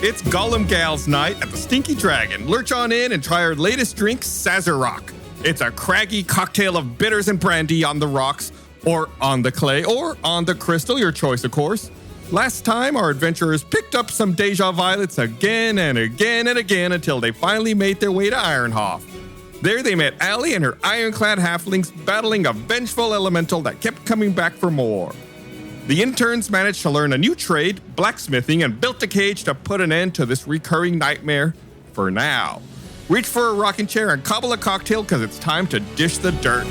It's Gollum Gal's night at the Stinky Dragon. Lurch on in and try our latest drink, Sazerac. It's a craggy cocktail of bitters and brandy on the rocks, or on the clay, or on the crystal, your choice, of course. Last time, our adventurers picked up some Deja violets again and again and again until they finally made their way to Ironhof. There they met Allie and her ironclad halflings battling a vengeful elemental that kept coming back for more. The interns managed to learn a new trade, blacksmithing, and built a cage to put an end to this recurring nightmare for now. Reach for a rocking chair and cobble a cocktail because it's time to dish the dirt.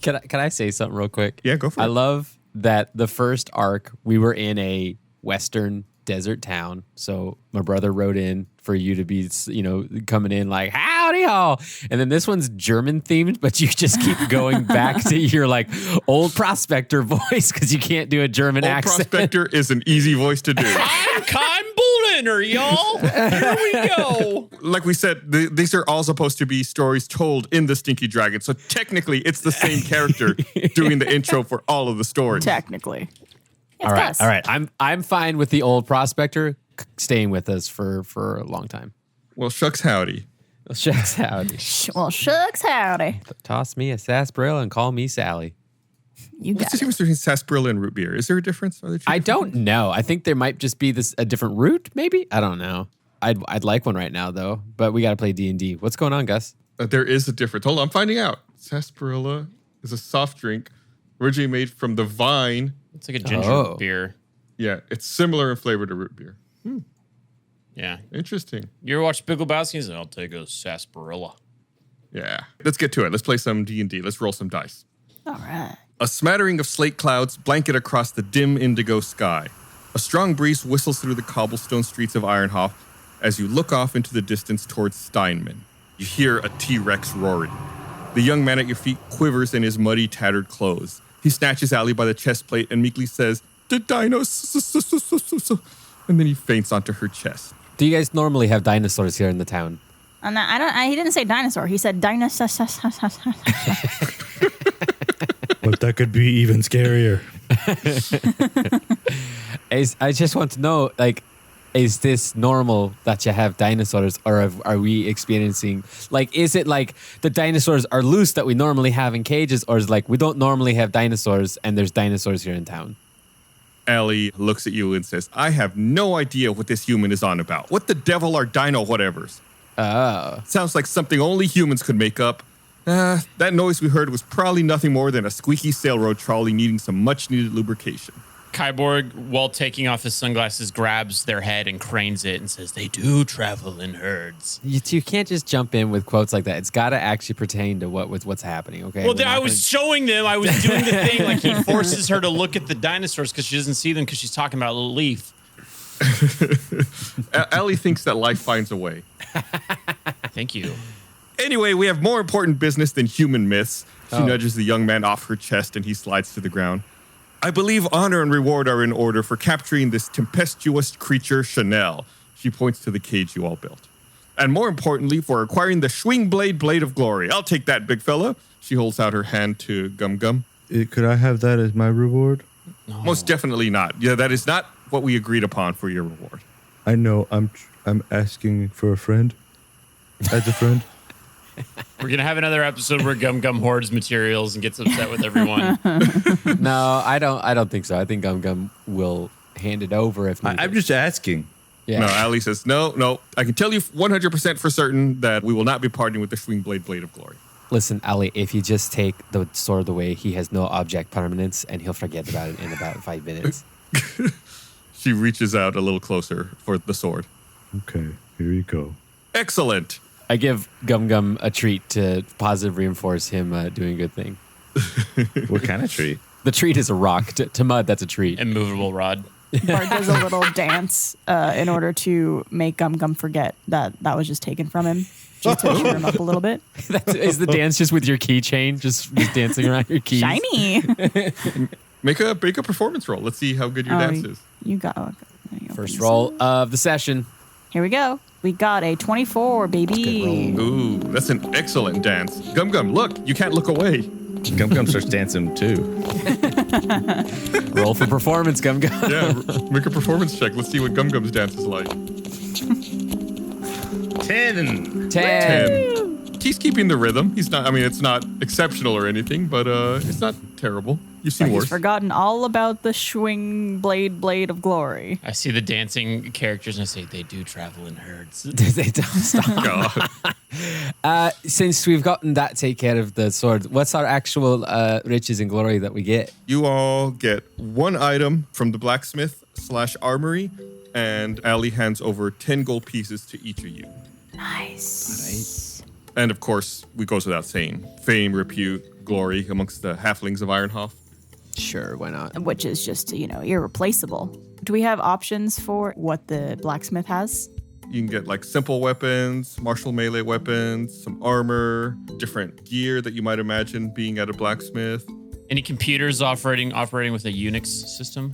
Can I say something real quick? Yeah, go for it. I love that the first arc, we were in a western desert town. So my brother wrote in for you to be, coming in like, howdy all. And then this one's German themed, but you just keep going back to your like old prospector voice because you can't do a German accent. Old prospector is an easy voice to do. I'm Kein Bulliner, y'all. Here we go. Like we said, these are all supposed to be stories told in the Stinky Dragon. So technically, it's the same character doing the intro for all of the stories. Technically. All right. I'm fine with the old prospector staying with us for a long time. Well, shucks howdy. Well, shucks howdy. Well, shucks howdy. Toss me a sarsaparilla and call me Sally. You What's got the difference between sarsaparilla and root beer? Is there a difference? I don't know. I think there might just be a different root, maybe? I don't know. I'd like one right now, though. But we got to play D&D. What's going on, Gus? There is a difference. Hold on, I'm finding out. Sarsaparilla is a soft drink originally made from the vine. It's like a ginger beer. Yeah, it's similar in flavor to root beer. Yeah. Interesting. You ever watch Big Lebowski? I'll take a sarsaparilla. Yeah. Let's get to it. Let's play some D&D. Let's roll some dice. All right. A smattering of slate clouds blanket across the dim indigo sky. A strong breeze whistles through the cobblestone streets of Ironhof as you look off into the distance towards Steinmänn. You hear a T-Rex roaring. The young man at your feet quivers in his muddy, tattered clothes. He snatches Allie by the chest plate and meekly says, "The dinos," and then he faints onto her chest. Do you guys normally have dinosaurs here in the town? He didn't say dinosaur. He said dinosaur. But that could be even scarier. I just want to know, like, is this normal that you have dinosaurs, or are we experiencing, like, is it like the dinosaurs are loose that we normally have in cages, or is it like we don't normally have dinosaurs and there's dinosaurs here in town? Allie looks at you and says, "I have no idea what this human is on about. What the devil are dino whatevers?" Oh. Sounds like something only humans could make up. That noise we heard was probably nothing more than a squeaky sailroad trolley needing some much-needed lubrication. Kyborg, while taking off his sunglasses, grabs their head and cranes it and says, "They do travel in herds." You can't just jump in with quotes like that. It's got to actually pertain to what's happening, okay? Well, I was showing them. I was doing the thing like he forces her to look at the dinosaurs because she doesn't see them because she's talking about a little leaf. Allie thinks that life finds a way. Thank you. Anyway, we have more important business than human myths. She nudges the young man off her chest and he slides to the ground. "I believe honor and reward are in order for capturing this tempestuous creature, Chanel." She points to the cage you all built. "And more importantly, for acquiring the Swing Blade of Glory. I'll take that, big fella." She holds out her hand to Gum Gum. Could I have that as my reward? No. Most definitely not. Yeah, that is not what we agreed upon for your reward. I know. I'm asking for a friend. As a friend. We're going to have another episode where Gum Gum hoards materials and gets upset with everyone. No, I don't think so. I think Gum Gum will hand it over if needed. I'm just asking. Yeah. No, Allie says, no. I can tell you 100% for certain that we will not be parting with the Swing Blade of Glory. Listen, Ali, if you just take the sword away, he has no object permanence, and he'll forget about it in about 5 minutes. She reaches out a little closer for the sword. Okay, here you go. Excellent. I give Gum Gum a treat to positive reinforce him doing a good thing. What kind of treat? The treat is a rock. To Mud, that's a treat. Immovable rod. Bart does a little dance in order to make Gum Gum forget that was just taken from him, just to cheer him up a little bit. Is the dance just with your keychain, just dancing around your keys? Shiny. Make a performance roll. Let's see how good your dance is. You got First roll of the session. Here we go. We got a 24, baby. Ooh, that's an excellent dance. Gum Gum, look, you can't look away. Gum Gum starts dancing too. Roll for performance, Gum Gum. Yeah, make a performance check. Let's see what Gum Gum's dance is like. 10. 10. He's keeping the rhythm. He's not, I mean, it's not exceptional or anything, but it's not terrible. You've seen He's worse. forgotten all about the swing blade of glory. I see the dancing characters and I say, they do travel in herds. They don't stop. God. Since we've gotten that take care of the sword, what's our actual riches and glory that we get? You all get one item from the blacksmith/armory, and Allie hands over 10 gold pieces to each of you. Nice. And of course, we goes without saying, fame, repute, glory amongst the halflings of Ironhof. Sure, why not? Which is just, irreplaceable. Do we have options for what the blacksmith has? You can get like simple weapons, martial melee weapons, some armor, different gear that you might imagine being at a blacksmith. Any computers operating with a Unix system?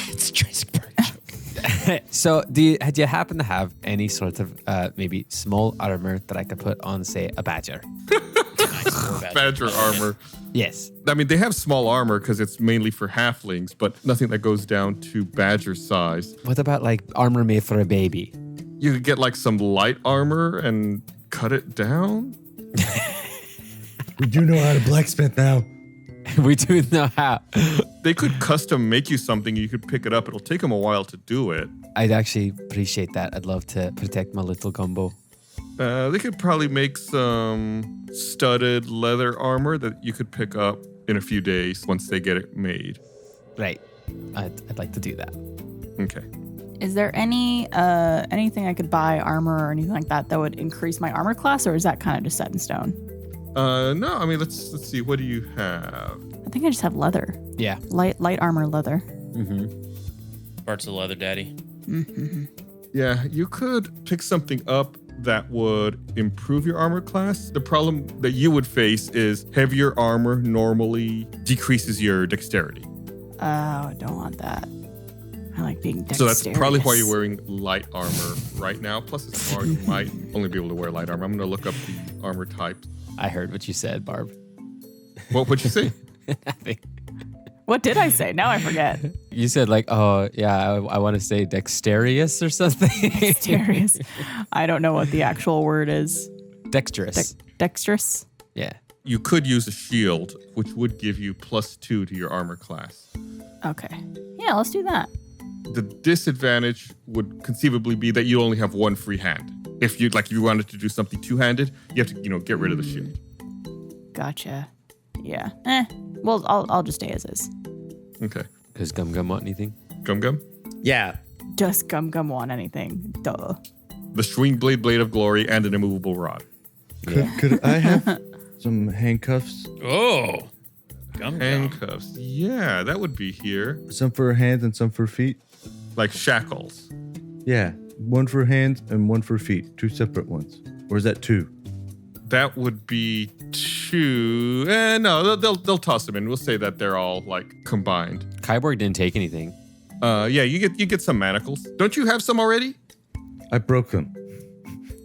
It's a Jurassic Park joke. So, do you happen to have any sort of maybe small armor that I could put on, say, a badger? Badger armor. Yes. I mean, they have small armor because it's mainly for halflings, but nothing that goes down to badger size. What about like armor made for a baby? You could get like some light armor and cut it down. We do know how to blacksmith now. We do know how. They could custom make you something. You could pick it up. It'll take them a while to do it. I'd actually appreciate that. I'd love to protect my little gumbo. They could probably make some studded leather armor that you could pick up in a few days once they get it made. Right. I'd like to do that. Okay. Is there anything I could buy, armor or anything like that would increase my armor class, or is that kind of just set in stone? No, I mean, let's see. What do you have? I think I just have leather. Yeah. Light armor leather. Mm-hmm. Parts of leather, daddy. Mm-hmm. Yeah, you could pick something up that would improve your armor class. The problem that you would face is heavier armor normally decreases your dexterity. Oh, I don't want that. I like being dexterous. So that's probably why you're wearing light armor right now. Plus, it's hard. You might only be able to wear light armor. I'm going to look up the armor types. I heard what you said, Barb. What would you say? What did I say? Now I forget. You said like, oh, yeah, I want to say dexterous or something. Dexterous. I don't know what the actual word is. Dexterous. Dexterous? Yeah. You could use a shield, which would give you +2 to your armor class. Okay. Yeah, let's do that. The disadvantage would conceivably be that you only have one free hand. If you wanted to do something two-handed, you have to, get rid of the shield. Gotcha. Yeah. Well, I'll just stay as is. Okay. Does Gum Gum want anything? Gum Gum? Yeah. Does Gum Gum want anything? Duh. The Swing Blade of Glory and an immovable rod. Could I have some handcuffs? Oh. Gum gum. Handcuffs. Yeah, that would be here. Some for hands and some for feet? Like shackles. Yeah. One for hands and one for feet. 2 separate ones. Or is that 2? That would be 2. No, they'll toss them in. We'll say that they're all like combined. Kyborg didn't take anything. Yeah, you get some manacles. Don't you have some already? I broke them.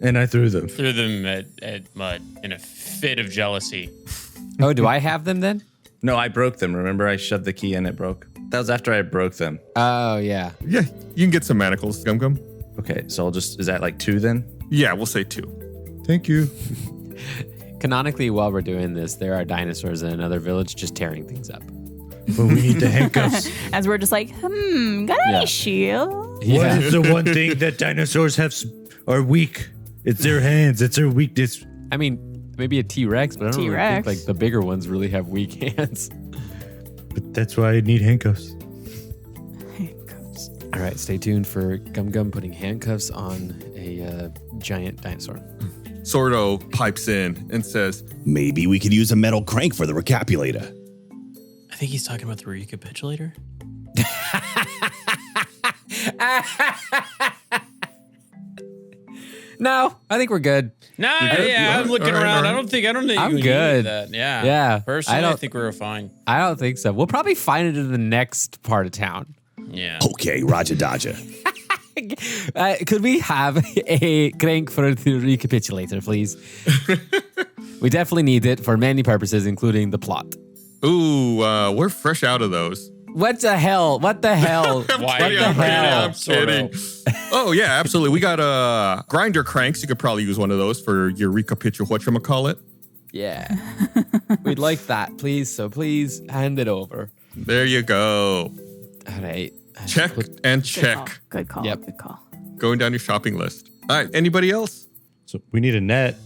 And I threw them. Threw them at Mud in a fit of jealousy. Oh, do I have them then? No, I broke them. Remember, I shoved the key in, it broke. That was after I broke them. Oh, yeah. Yeah, you can get some manacles, Gum Gum. Okay, so is that like 2 then? Yeah, we'll say 2. Thank you. Canonically, while we're doing this, there are dinosaurs in another village just tearing things up. But we need the handcuffs. As we're just like, got Yeah. any shield? What is the one thing that dinosaurs are weak? It's their hands. It's their weakness. I mean, maybe a T-Rex, but I don't really think T-Rex. like the bigger ones really have weak hands. But that's why I need handcuffs. All right, stay tuned for Gum Gum putting handcuffs on a giant dinosaur. Sordo pipes in and says, Maybe we could use a metal crank for the recapitulator. I think he's talking about the recapitulator. No, I think we're good. Nah, good? yeah, You I'm are? looking All right, around. all right. I don't think I'm we need good. that. Yeah. Yeah. Personally, I I don't- think we're fine. I don't think so. We'll probably find it in the next part of town. Yeah. Okay, Roger Dodger. Could we have a crank for the recapitulator, please? We definitely need it for many purposes, including the plot. Ooh, we're fresh out of those. What the hell? What the hell? Why? What the hell? I'm kidding. Oh, yeah, absolutely. We got grinder cranks. You could probably use one of those for your recapitulate, whatchamacallit. Yeah. We'd like that, please. So please hand it over. There you go. All right. Check and check. Good call. Yep. Good call. Going down your shopping list. All right, anybody else? So we need a net.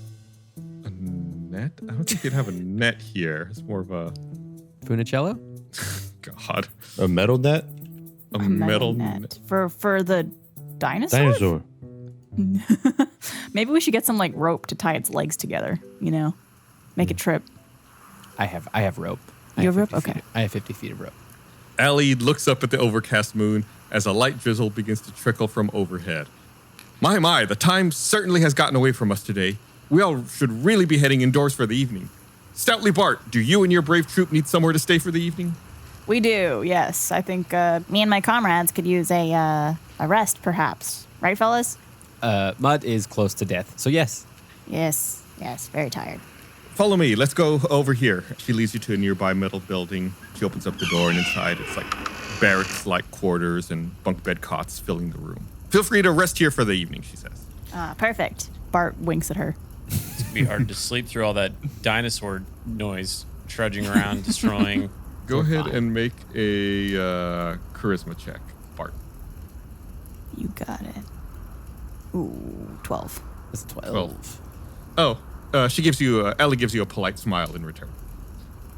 A net? I don't think you'd have a net here. It's more of a, Punicello? God, A metal net? a metal net. For the dinosaur? Dinosaur. Maybe we should get some like rope to tie its legs together, you know? Make a trip. I have rope. You have rope? 50 Okay. feet- I have 50 feet of rope. Allie looks up at the overcast moon as a light drizzle begins to trickle from overhead. My, the time certainly has gotten away from us today. We all should really be heading indoors for the evening. Stoutly Bart, do you and your brave troop need somewhere to stay for the evening? We do, yes. I think me and my comrades could use a rest, perhaps. Right, fellas? Mud is close to death. So yes. Yes, very tired. Follow me. Let's go over here. She leads you to a nearby metal building. She opens up the door, and inside it's like barracks-like quarters and bunk bed cots filling the room. Feel free to rest here for the evening, she says. Perfect. Bart winks at her. It'd be hard to sleep through all that dinosaur noise trudging around, destroying. Go ahead and make a charisma check, Bart. You got it. Ooh, 12. It's 12. 12. Oh, she gives you, Ellie gives you a polite smile in return.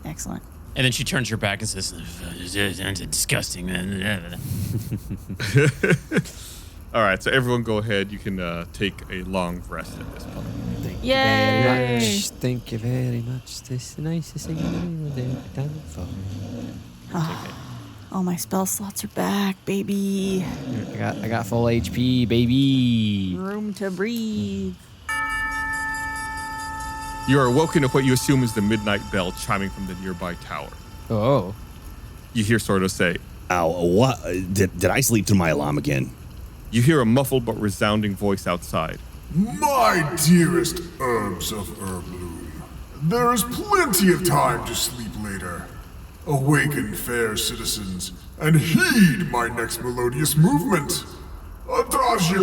Excellent. And then she turns her back and says, "It's disgusting." All right, so everyone go ahead. You can take a long rest at this point. Thank Yay! you very much. Thank you very much. This is the nicest thing I've ever done for. Oh, my spell slots are back, baby. I got full HP, baby. Room to breathe. You are awoken to what you assume is the midnight bell chiming from the nearby tower. Oh. You hear Sordo say, Ow, what? Did I sleep through my alarm again? you hear a muffled but resounding voice outside. My dearest herbs of Ürbloom, there is plenty of time to sleep later. Awaken, fair citizens, and heed my next melodious movement. Adagio.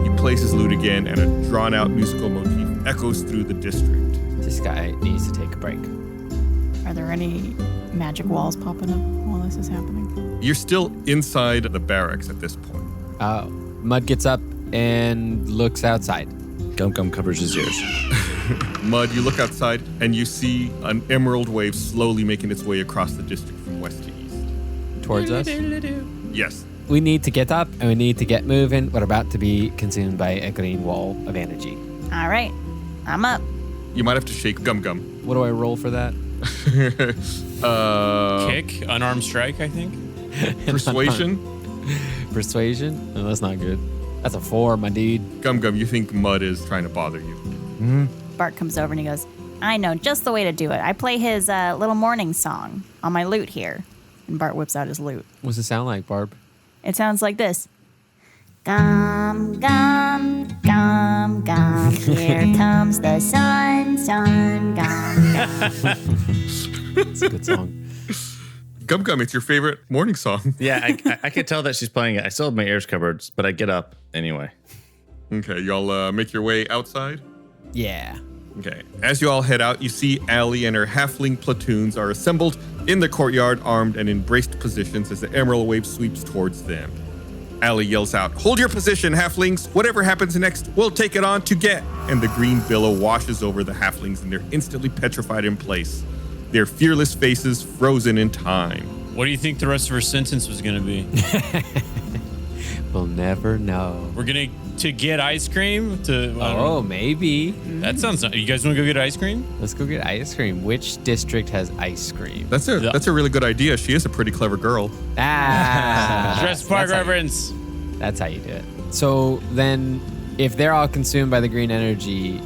He plays his lute again, and a drawn-out musical motif echoes through the district. This guy needs to take a break. Are there any magic walls popping up while this is happening? You're still inside the barracks at this point. Mud gets up and looks outside. Gum Gum covers his ears. Mud, you look outside, and you see an emerald wave slowly making its way across the district from west to east. Towards us. Yes. We need to get up and we need to get moving. We're about to be consumed by a green wall of energy. All right, I'm up. You might have to shake Gum Gum. What do I roll for that? Kick, unarmed strike, I think. Persuasion. Persuasion? No, that's not good. That's a 4, my dude. Gum Gum, you think Mud is trying to bother you. Bart comes over and he goes, I know just the way to do it. I play his little morning song on my lute here. And Bart whips out his lute. What's it sound like, Barb? It sounds like this. Gum, gum, gum, gum. Here comes the sun, sun, gum, gum. It's a good song. Gum Gum, it's your favorite morning song. Yeah, I could tell that she's playing it. I still have my ears covered, but I get up anyway. Okay, y'all make your way outside. Yeah. Okay. As you all head out, you see Allie and her halfling platoons are assembled in the courtyard, armed and in braced positions as the emerald wave sweeps towards them. Allie yells out, "Hold your position, halflings! Whatever happens next, we'll take it on to get!" And the green billow washes over the halflings, and they're instantly petrified in place, their fearless faces frozen in time. What do you think the rest of her sentence was going to be? We'll never know. We're going to get ice cream? Oh, maybe. That sounds... You guys want to go get ice cream? Let's go get ice cream. Which district has ice cream? That's a really good idea. She is a pretty clever girl. Jurassic Park reference. That's how you do it. So then, if they're all consumed by the green energy,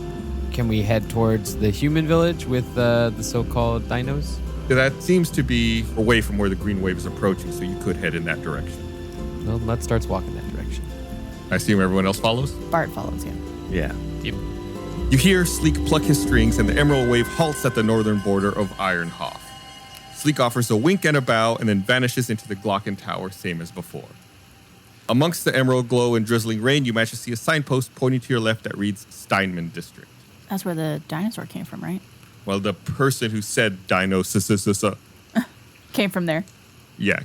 can we head towards the human village with the so-called dinos? That seems to be away from where the green wave is approaching, so you could head in that direction. Well, Mud starts walking that direction. I assume everyone else follows? Bart follows him. Yeah. You hear Sleek pluck his strings, and the emerald wave halts at the northern border of Ironhof. Sleek offers a wink and a bow, and then vanishes into the Glocken Tower, same as before. Amongst the emerald glow and drizzling rain, you manage to see a signpost pointing to your left that reads Steinmänn District. That's where the dinosaur came from, right? Well, the person who said dino Came from there.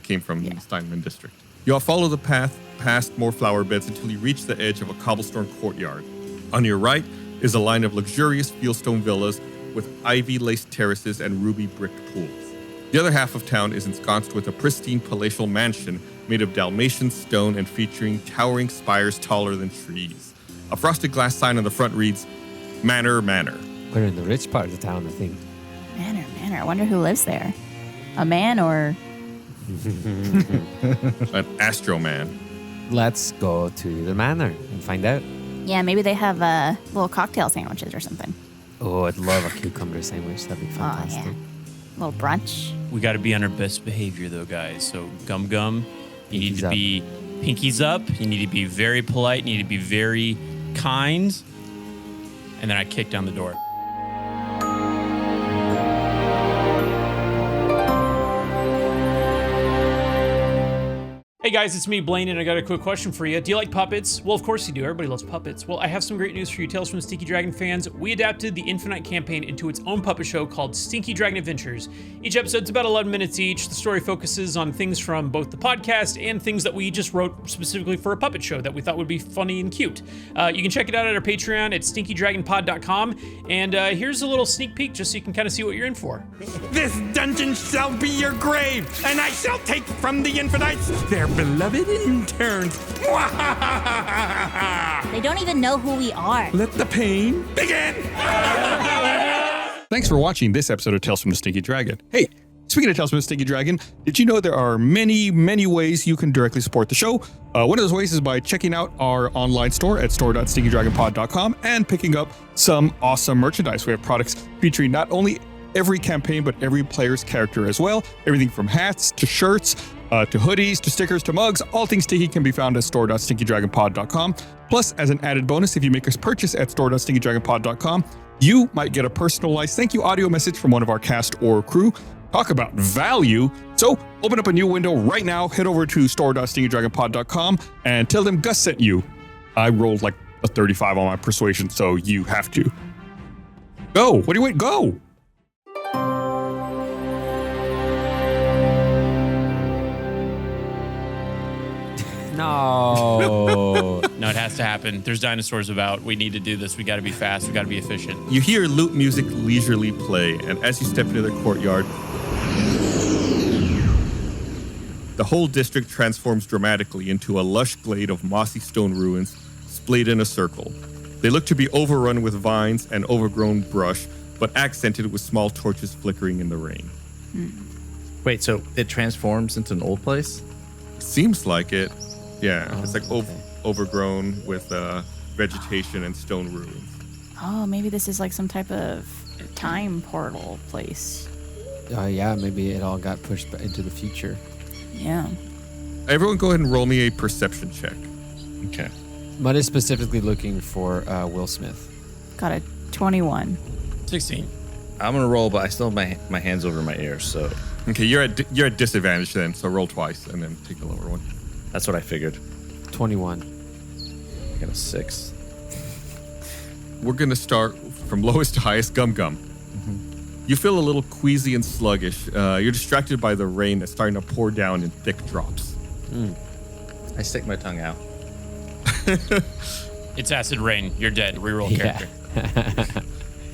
came from Steinmänn District. You all follow the path past more flower beds until you reach the edge of a cobblestone courtyard. On your right is a line of luxurious fieldstone villas with ivy-laced terraces and ruby-bricked pools. The other half of town is ensconced with a pristine palatial mansion made of Dalmatian stone and featuring towering spires taller than trees. A frosted glass sign on the front reads, Manor Manor. We're in the rich part of the town, I think. Manor. I wonder who lives there. A man or... An Astro Man. Let's go to the manor and find out. Yeah, maybe they have little cocktail sandwiches or something. Oh, I'd love a cucumber sandwich. That'd be fantastic. Oh, yeah. A little brunch. We got to be on our best behavior, though, guys. So, Gum, you need to Pinkies be pinkies up. You need to be very polite. You need to be very kind. And then I kick down the door. Hey guys, it's me, Blaine, and I got a quick question for you. Do you like puppets? Well, of course you do. Everybody loves puppets. Well, I have some great news for you Tales from the Stinky Dragon fans. We adapted the Infinite campaign into its own puppet show called Stinky Dragon Adventures. Each episode's about 11 minutes each. The story focuses on things from both the podcast and things that we just wrote specifically for a puppet show that we thought would be funny and cute. You can check it out at our Patreon at stinkydragonpod.com. And here's a little sneak peek just so you can kind of see what you're in for. This dungeon shall be your grave, and I shall take from the Infinites their beloved interns. They don't even know who we are. Let the pain begin. Thanks for watching this episode of Tales from the Stinky Dragon. Hey, speaking of Tales from the Stinky Dragon, did you know there are many ways you can directly support the show? One of those ways is by checking out our online store at store.stinkydragonpod.com and picking up some awesome merchandise. We have products featuring not only every campaign, but every player's character as well. Everything from hats to shirts, to hoodies, to stickers, to mugs. All things Stinky can be found at store.stinkydragonpod.com. Plus, as an added bonus, if you make a purchase at store.stinkydragonpod.com, you might get a personalized thank you audio message from one of our cast or crew. Talk about value. So open up a new window right now, head over to store.stinkydragonpod.com and tell them Gus sent you. I rolled like a 35 on my persuasion, so you have to. Go. What do you wait? Go. No. No, it has to happen. There's dinosaurs about. We need to do this. We got to be fast. We got to be efficient. You hear lute music leisurely play, and as you step into the courtyard, the whole district transforms dramatically into a lush glade of mossy stone ruins splayed in a circle. They look to be overrun with vines and overgrown brush, but accented with small torches flickering in the rain. Wait, so it transforms into an old place? Seems like it. Yeah, it's like overgrown with vegetation and stone ruins. Oh, maybe this is like some type of time portal place. Yeah, maybe it all got pushed into the future. Yeah. Everyone go ahead and roll me a perception check. Okay. Mud is specifically looking for Will Smith. Got a 21. 16. I'm gonna roll, but I still have my hands over my ears, so Okay, you're at disadvantage then, so roll twice and then take the lower one. that's what I figured. 21. I got a 6. We're gonna start from lowest to highest. Gum. You feel a little queasy and sluggish. You're distracted by the rain that's starting to pour down in thick drops. I stick my tongue out. It's acid rain. You're dead. Reroll character.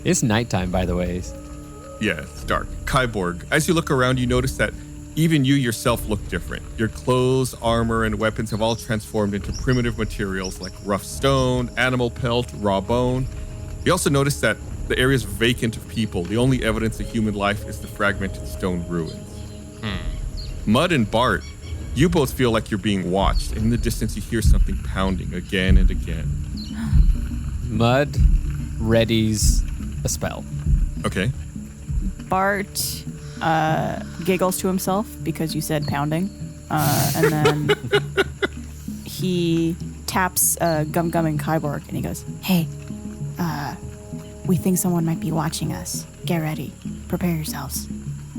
It's nighttime, by the way. Yeah, it's dark. Kyborg, as you look around, you notice that even you yourself look different. Your clothes, armor, and weapons have all transformed into primitive materials like rough stone, animal pelt, raw bone. You also notice that the area is vacant of people. The only evidence of human life is the fragmented stone ruins. Mud and Bart, you both feel like you're being watched. In the distance, you hear something pounding again and again. Mud readies a spell. Okay. Bart giggles to himself because you said pounding. And then he taps Gum Gum and Kyborg and he goes, "Hey, we think someone might be watching us. Get ready. Prepare yourselves."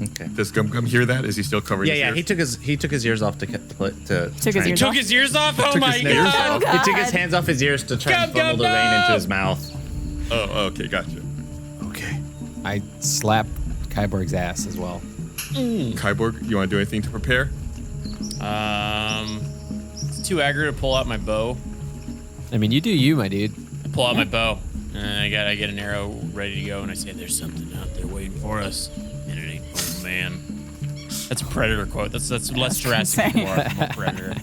Okay. Does Gum Gum hear that? Is he still covering his Yeah. ears? He took his ears off to Took his ears off? Oh my god! He took his hands off his ears to try and funnel the rain into his mouth. Oh, okay, gotcha. Okay. I slap Kyborg's ass as well. Kyborg, you want to do anything to prepare? It's too aggro to pull out my bow. I mean, you do you, my dude. I pull out my bow. I get an arrow ready to go, and I say, "There's something out there waiting for us." And it ain't oh man. That's a Predator quote. That's less Jurassic more Predator.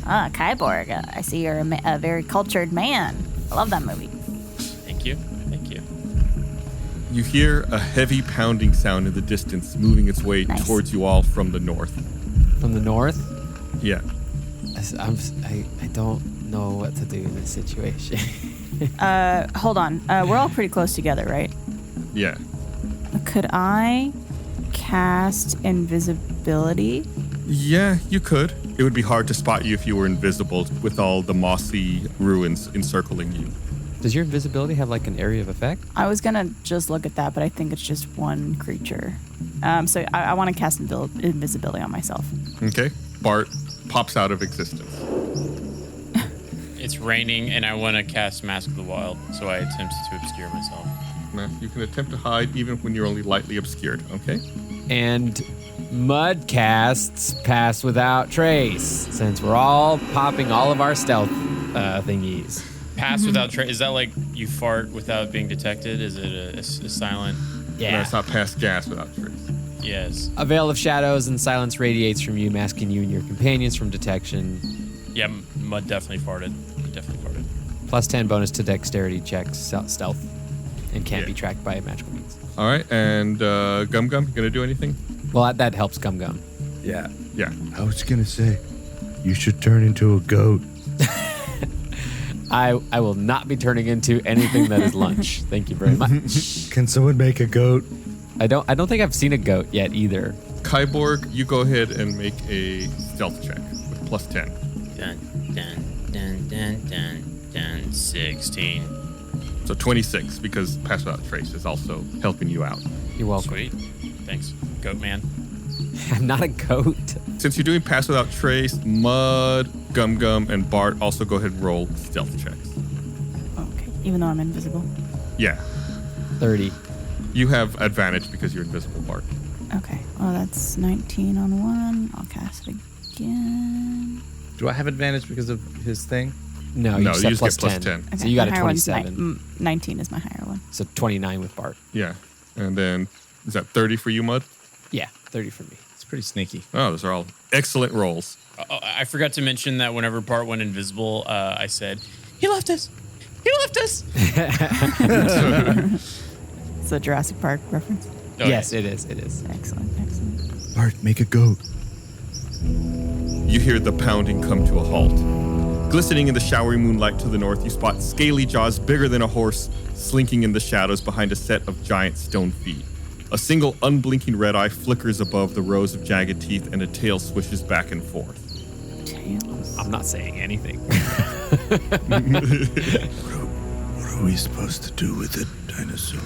Kyborg, I see you're a very cultured man. I love that movie. Thank you. You hear a heavy pounding sound in the distance, moving its way Nice. towards you all from the north. From the north? Yeah. I don't know what to do in this situation. Hold on. We're all pretty close together, right? Yeah. Could I cast invisibility? Yeah, you could. It would be hard to spot you if you were invisible with all the mossy ruins encircling you. Does your invisibility have like an area of effect? I was gonna just look at that, but I think it's just one creature. So I want to cast invisibility on myself. Okay. Bart pops out of existence. It's raining, and I want to cast Mask of the Wild, so I attempt to obscure myself. Now, you can attempt to hide even when you're only lightly obscured, okay? And mud casts pass without trace, since we're all popping all of our stealth thingies. Pass without trace. Is that like you fart without being detected? Is it a silent? No, it's not past gas without trace. Yes. A veil of shadows and silence radiates from you, masking you and your companions from detection. Yeah, Mud definitely farted. He definitely farted. Plus 10 bonus to dexterity checks, stealth, and can't Yeah. be tracked by magical means. All right, and Gum Gum, you gonna do anything? Well, that helps Gum Gum. Yeah. Yeah. I was gonna say, you should turn into a goat. I will not be turning into anything that is lunch. Thank you very much. Can someone make a goat? I don't think I've seen a goat yet either. Kyborg, you go ahead and make a stealth check with plus 10. Dun, 16. So 26, because pass without trace is also helping you out. You're welcome. Sweet. Thanks, Goat Man. I'm not a goat. Since you're doing pass without trace, Mud, Gum Gum, and Bart also go ahead and roll stealth checks. Okay. Even though I'm invisible. Yeah. 30. You have advantage because you're invisible, Bart. Okay. Well, that's 19 on one. I'll cast it again. Do I have advantage because of his thing? No, No, you you said just plus get plus 10. 10. Okay. So you got my a higher one's 27. 19 is my higher one. So 29 with Bart. Yeah. And then, is that 30 for you, Mud? Yeah, 30 for me. It's pretty sneaky. Oh, those are all excellent rolls. I forgot to mention that whenever Bart went invisible, I said, "He left us. He left us." It's a Jurassic Park reference. Oh, Yes, it is. It is. Excellent. Excellent. Bart, make a goat. You hear the pounding come to a halt. Glistening in the showery moonlight to the north, you spot scaly jaws bigger than a horse slinking in the shadows behind a set of giant stone feet. A single unblinking red eye flickers above the rows of jagged teeth, and a tail swishes back and forth. Tails. I'm not saying anything. What are we supposed to do with a dinosaur?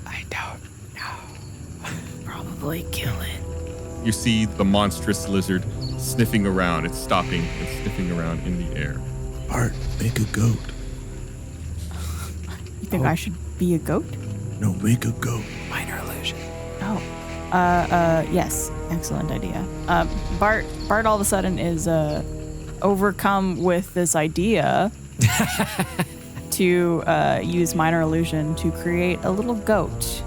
I don't know. Probably kill it. You see the monstrous lizard sniffing around. It's stopping and sniffing around in the air. Bart, make a goat. You think I should be a goat? No, make a goat. Minor illusion. Oh. Yes. Excellent idea. Bart all of a sudden is overcome with this idea to use minor illusion to create a little goat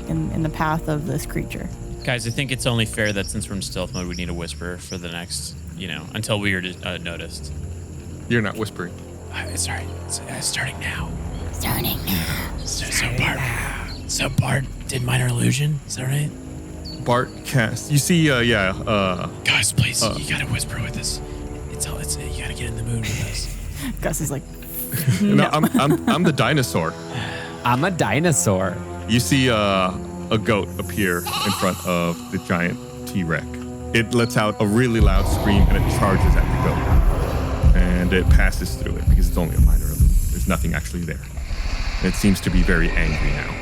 in the path of this creature. Guys, I think it's only fair that since we're in stealth mode, we need a whisper for the next, until we are noticed. You're not whispering. Sorry, it's starting now. Starting now. So Bart did minor illusion. Is that right? Bart casts. You see, Guys, please, you gotta whisper with us. You gotta get in the mood with us. Gus is like, no, I'm the dinosaur. I'm a dinosaur. You see a goat appear in front of the giant T-Rex. It lets out a really loud scream and it charges at the goat. And it passes through it because it's only a minor illusion. There's nothing actually there. And it seems to be very angry now.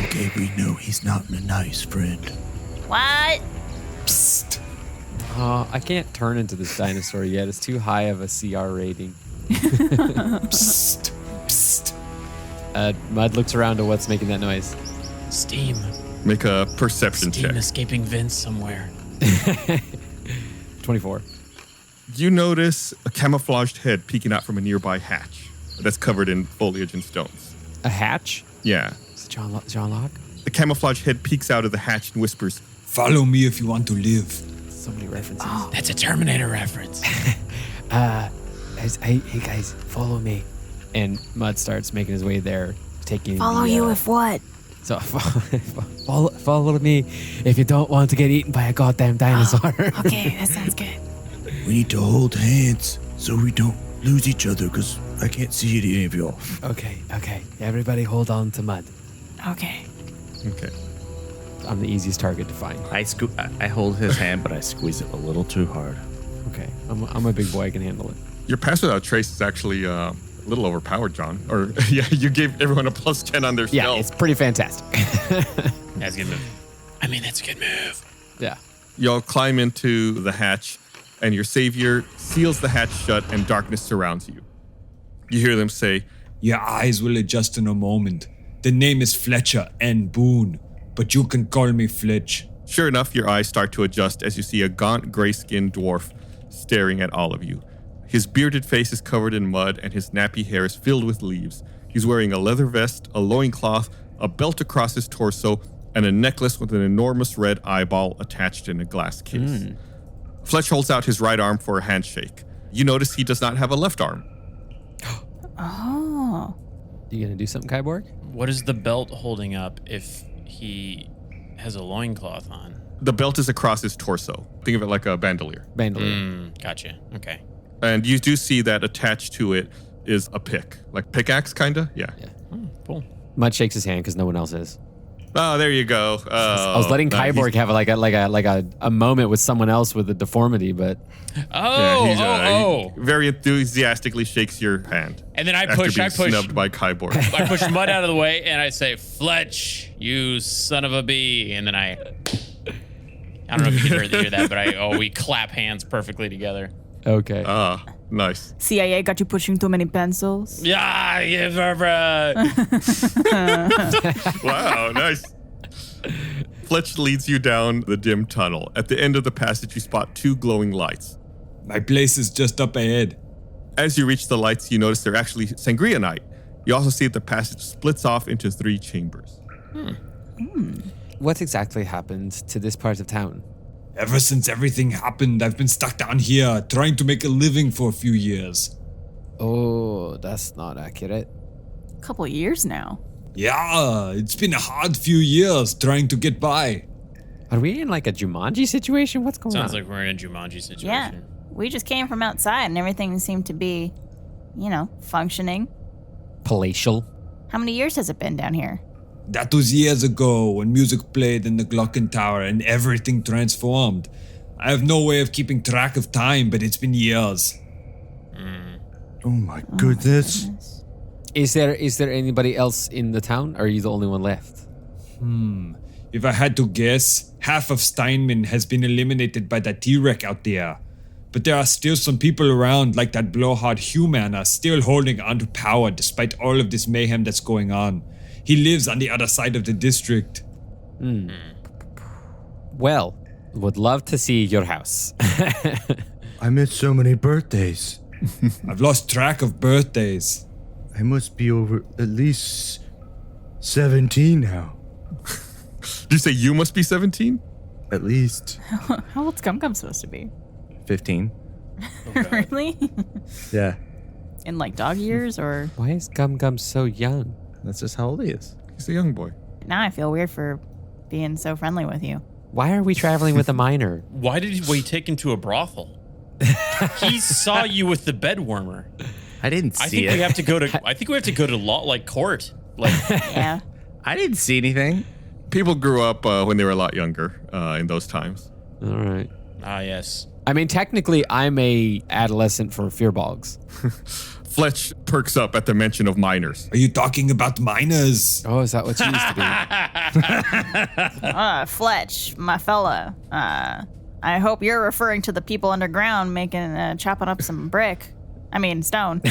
Okay, we know he's not a nice friend. What? Psst. I can't turn into this dinosaur yet. It's too high of a CR rating. Psst. Psst. Mud looks around to what's making that noise. Steam. Make a perception Steam check. escaping vents somewhere. 24. You notice a camouflaged head peeking out from a nearby hatch that's covered in foliage and stones. A hatch? Yeah. Is it John Locke? The camouflaged head peeks out of the hatch and whispers, Follow me if you want to live. So many references. That's a Terminator reference. Hey guys, follow me. And Mud starts making his way there, taking. Follow you with what? So follow me if you don't want to get eaten by a goddamn dinosaur. Okay, that sounds good. We need to hold hands so we don't lose each other because I can't see any of y'all. Okay. Everybody hold on to Mud. Okay. okay. I'm the easiest target to find. I hold his hand, but I squeeze it a little too hard. Okay, I'm a big boy. I can handle it. Your pass without trace is actually a little overpowered, John. Or, yeah, you gave everyone a plus 10 on their Yeah, stealth. it's pretty fantastic. That's a good move. I mean, that's a good move. Yeah. Y'all climb into the hatch, and your savior seals the hatch shut, and darkness surrounds you. You hear them say, Your eyes will adjust in a moment. The name is Fletcher N. Boone, but you can call me Fletch. Sure enough, your eyes start to adjust as you see a gaunt, gray-skinned dwarf staring at all of you. His bearded face is covered in mud, and his nappy hair is filled with leaves. He's wearing a leather vest, a loincloth, a belt across his torso, and a necklace with an enormous red eyeball attached in a glass case. Fletch holds out his right arm for a handshake. You notice he does not have a left arm. Oh. You gonna do something, Kyborg? What is the belt holding up if he has a loincloth on? The belt is across his torso. Think of it like a bandolier. Bandolier. Gotcha. Okay. And you do see that attached to it is a pick. Like pickaxe, kinda? Yeah. Cool. Mud shakes his hand because no one else is. Oh, there you go. I was letting Kyborg have a moment with someone else with a deformity, but Oh, he very enthusiastically shakes your hand. And then I after push. being snubbed by Kyborg. I push Mud out of the way and I say, Fletch, you son of a bee. And then I don't know if you can hear that, but we clap hands perfectly together. okay. Nice. CIA got you pushing too many pencils? Yeah, Wow, nice. Fletch leads you down the dim tunnel. At the end of the passage, you spot two glowing lights. My place is just up ahead. As you reach the lights, you notice they're actually sangria night. You also see the passage splits off into 3 chambers. What exactly happened to this part of town? Ever since everything happened, I've been stuck down here trying to make a living for a few years. Oh, that's not accurate. Couple years now. Yeah, it's been a hard few years trying to get by. Are we in like a Jumanji situation? What's going Sounds on? like we're in a Jumanji situation. Yeah. We just came from outside and everything seemed to be, functioning. Palatial. How many years has it been down here? That was years ago when music played in the Glocken Tower and everything transformed. I have no way of keeping track of time, but it's been years. Oh my goodness. Is there anybody else in the town? Or are you the only one left? If I had to guess, half of Steinmänn has been eliminated by that T-Rex out there. But there are still some people around, like that blowhard human, are still holding onto power despite all of this mayhem that's going on. He lives on the other side of the district. Well, would love to see your house. I missed so many birthdays. I've lost track of birthdays. I must be over at least 17 now. Did you say you must be 17? At least. How old's Gum Gum supposed to be? 15. Really? Yeah. In like dog years or? Why is Gum Gum so young? That's just how old he is. He's a young boy. Now I feel weird for being so friendly with you. Why are we traveling with a minor? Why did we take him to a brothel? He saw you with the bed warmer. I didn't I see think it. we have to go to. I think we have to go to law, like court. Like, Yeah. I didn't see anything. People grew up when they were a lot younger in those times. All right. yes. I mean, technically, I'm a adolescent for fearbogs. Fletch perks up at the mention of miners. Are you talking about miners? Oh, is that what you used to be? Fletch, my fella. I hope you're referring to the people underground chopping up some stone.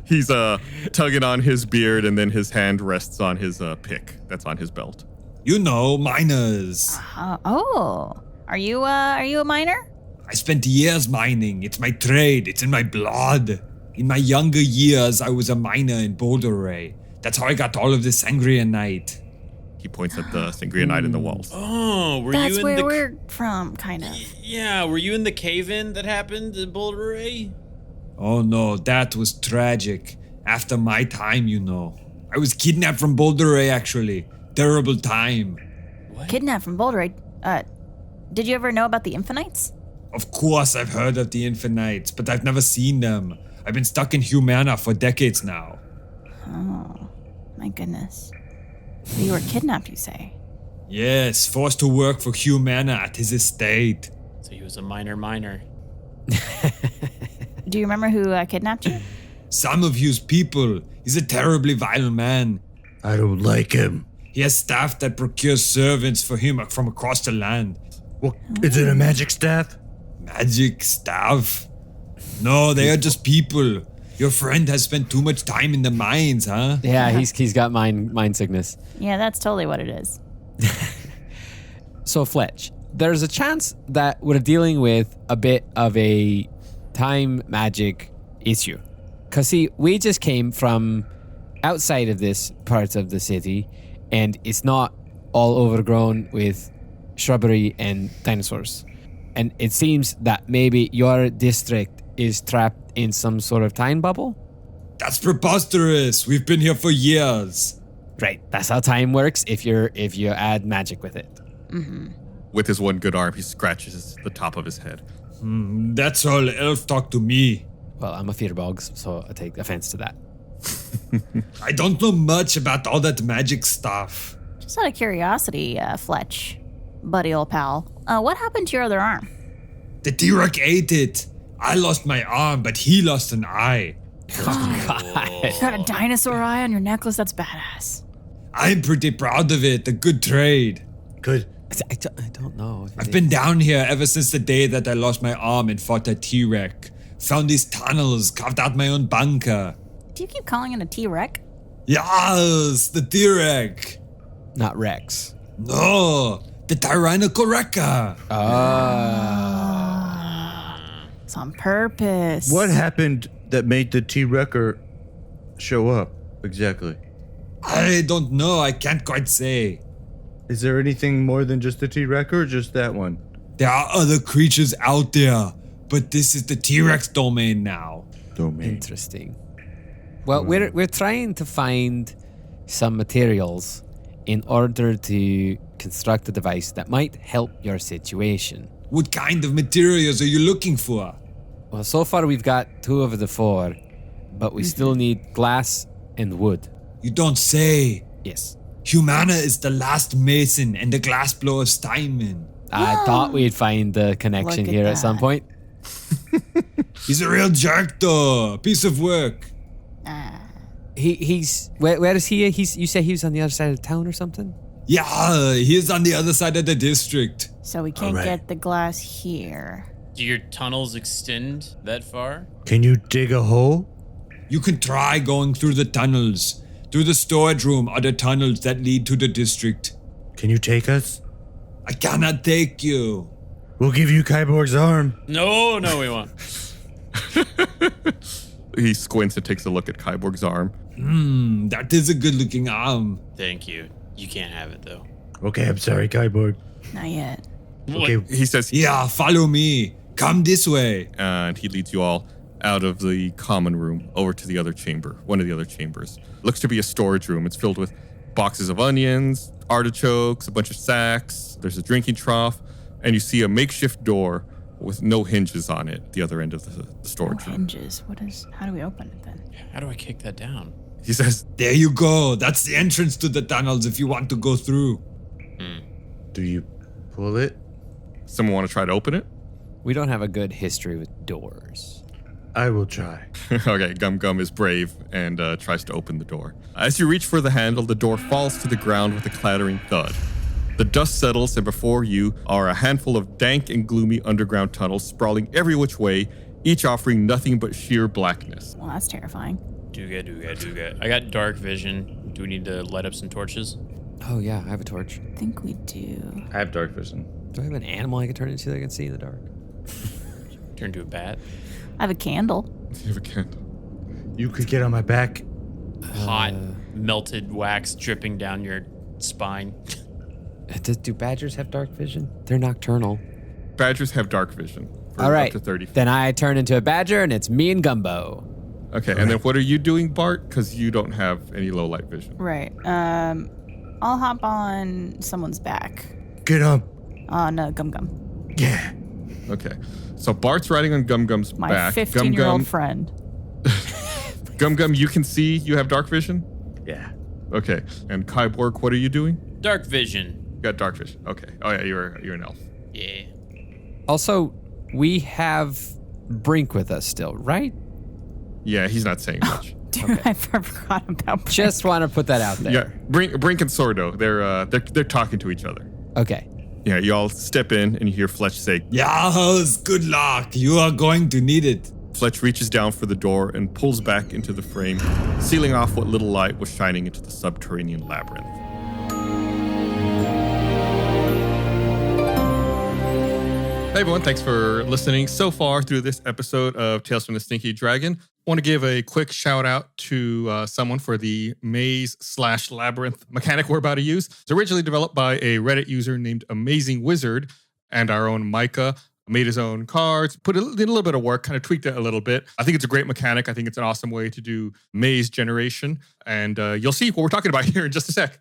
He's tugging on his beard, and then his hand rests on his pick that's on his belt. You know, miners. Are you a miner? I spent years mining. It's my trade. It's in my blood. In my younger years, I was a miner in Boulder Ray. That's how I got all of the Sangria Night. He points at the Sangria Knight in the walls. Oh, That's where we're from, kind of. Yeah, were you in the cave-in that happened in Boulder Ray? Oh no, that was tragic. After my time, you know. I was kidnapped from Boulder Ray, actually. Terrible time. What? Kidnapped from Boulder Ray. Did you ever know about the Infinites? Of course I've heard of the Infinites, but I've never seen them. I've been stuck in Humana for decades now. Oh, my goodness. So you were kidnapped, you say? Yes, forced to work for Humana at his estate. So he was a miner. Do you remember who kidnapped you? Some of you's people. He's a terribly vile man. I don't like him. He has staff that procures servants for him from across the land. What? Is it a magic staff? Magic staff? No, they are just people. Your friend has spent too much time in the mines, huh? Yeah, he's got mind sickness. Yeah, that's totally what it is. So, Fletch, there's a chance that we're dealing with a bit of a time magic issue. Because, see, we just came from outside of this part of the city, and it's not all overgrown with shrubbery and dinosaurs. And it seems that maybe your district is trapped in some sort of time bubble? That's preposterous. We've been here for years. Right, that's how time works if you add magic with it. Mm-hmm. With his one good arm, he scratches the top of his head. That's all elf talk to me. Well, I'm a fearbog, so I take offense to that. I don't know much about all that magic stuff. Just out of curiosity, Fletch, buddy old pal, what happened to your other arm? The T-Rex ate it. I lost my arm, but he lost an eye. God. You got a dinosaur eye on your necklace? That's badass. I'm pretty proud of it. A good trade. Good. I don't know. I've been down here ever since the day that I lost my arm and fought a T-Rex. Found these tunnels, carved out my own bunker. Do you keep calling it a T-Rex? Yes, the T-Rex. Not Rex. No, the Tyrannosaurus. It's on purpose. What happened that made the T-Wrecker show up exactly? I don't know. I can't quite say. Is there anything more than just the T-Wrecker or just that one? There are other creatures out there, but this is the T-Rex domain now. Domain. Interesting. Well, we're trying to find some materials in order to construct a device that might help your situation. What kind of materials are you looking for? Well, so far we've got 2 of the 4, but we still need glass and wood. You don't say. Yes. Humana is the last mason and the glassblower of Steinmänn. I thought we'd find the connection Look at here at some that. point. He's a real jerk though. Piece of work. He's where is he? You say he was on the other side of town or something? Yeah, he's on the other side of the district. So we can't Alright. get the glass here. Do your tunnels extend that far? Can you dig a hole? You can try going through the tunnels. Through the storage room are the tunnels that lead to the district. Can you take us? I cannot take you. We'll give you Kyborg's arm. No, we won't. He squints and takes a look at Kyborg's arm. That is a good looking arm. Thank you. You can't have it though. Okay, I'm sorry, Kyborg. Not yet. Okay, He says, Yeah, follow me. Come this way. and he leads you all out of the common room over to the other chamber, one of the other chambers. Looks to be a storage room. It's filled with boxes of onions, artichokes, a bunch of sacks. There's a drinking trough, and you see a makeshift door with no hinges on it at the other end of the storage room. Hinges. How do we open it then? How do I kick that down? He says, There you go. That's the entrance to the tunnels if you want to go through. Do you pull it? someone want to try to open it? We don't have a good history with doors. I will try. Okay, Gum Gum is brave and tries to open the door. As you reach for the handle, the door falls to the ground with a clattering thud. The dust settles, and before you are a handful of dank and gloomy underground tunnels sprawling every which way, each offering nothing but sheer blackness. Well, that's terrifying. Dooga. I got dark vision. Do we need to light up some torches? Oh, yeah, I have a torch. I think we do. I have dark vision. Do I have an animal I can turn into that I can see in the dark? Turn into a bat. I have a candle. You have a candle. You could get on my back. Hot, melted wax dripping down your spine. Do badgers have dark vision? They're nocturnal. Badgers have dark vision for All right, up to 30 feet. then I turn into a badger, and it's me and Gumbo. Okay, and then what are you doing, Bart? Because you don't have any low light vision. Right. I'll hop on someone's back. Get up. On Gum Gum. Yeah. Okay, so Bart's riding on Gum Gum's My back. 15-year-old friend. Gum Gum, you can see. You have dark vision. Yeah. Okay, and Kyborg, what are you doing? Dark vision. You got dark vision. Okay. Oh yeah, you're an elf. Yeah. Also, we have Brink with us still, right? Yeah, he's not saying much. Dude, I forgot about Brink. Just want to put that out there. Yeah, Brink and Sordo, they're talking to each other. Okay. Yeah, you all step in and you hear Fletch say, Yes, good luck. You are going to need it. Fletch reaches down for the door and pulls back into the frame, sealing off what little light was shining into the subterranean labyrinth. Hey everyone, thanks for listening so far through this episode of Tales from the Stinky Dragon. I want to give a quick shout out to someone for the maze/labyrinth mechanic we're about to use. It's originally developed by a Reddit user named Amazing Wizard, and our own Micah made his own cards, did a little bit of work, kind of tweaked it a little bit. I think it's a great mechanic. I think it's an awesome way to do maze generation, and you'll see what we're talking about here in just a sec.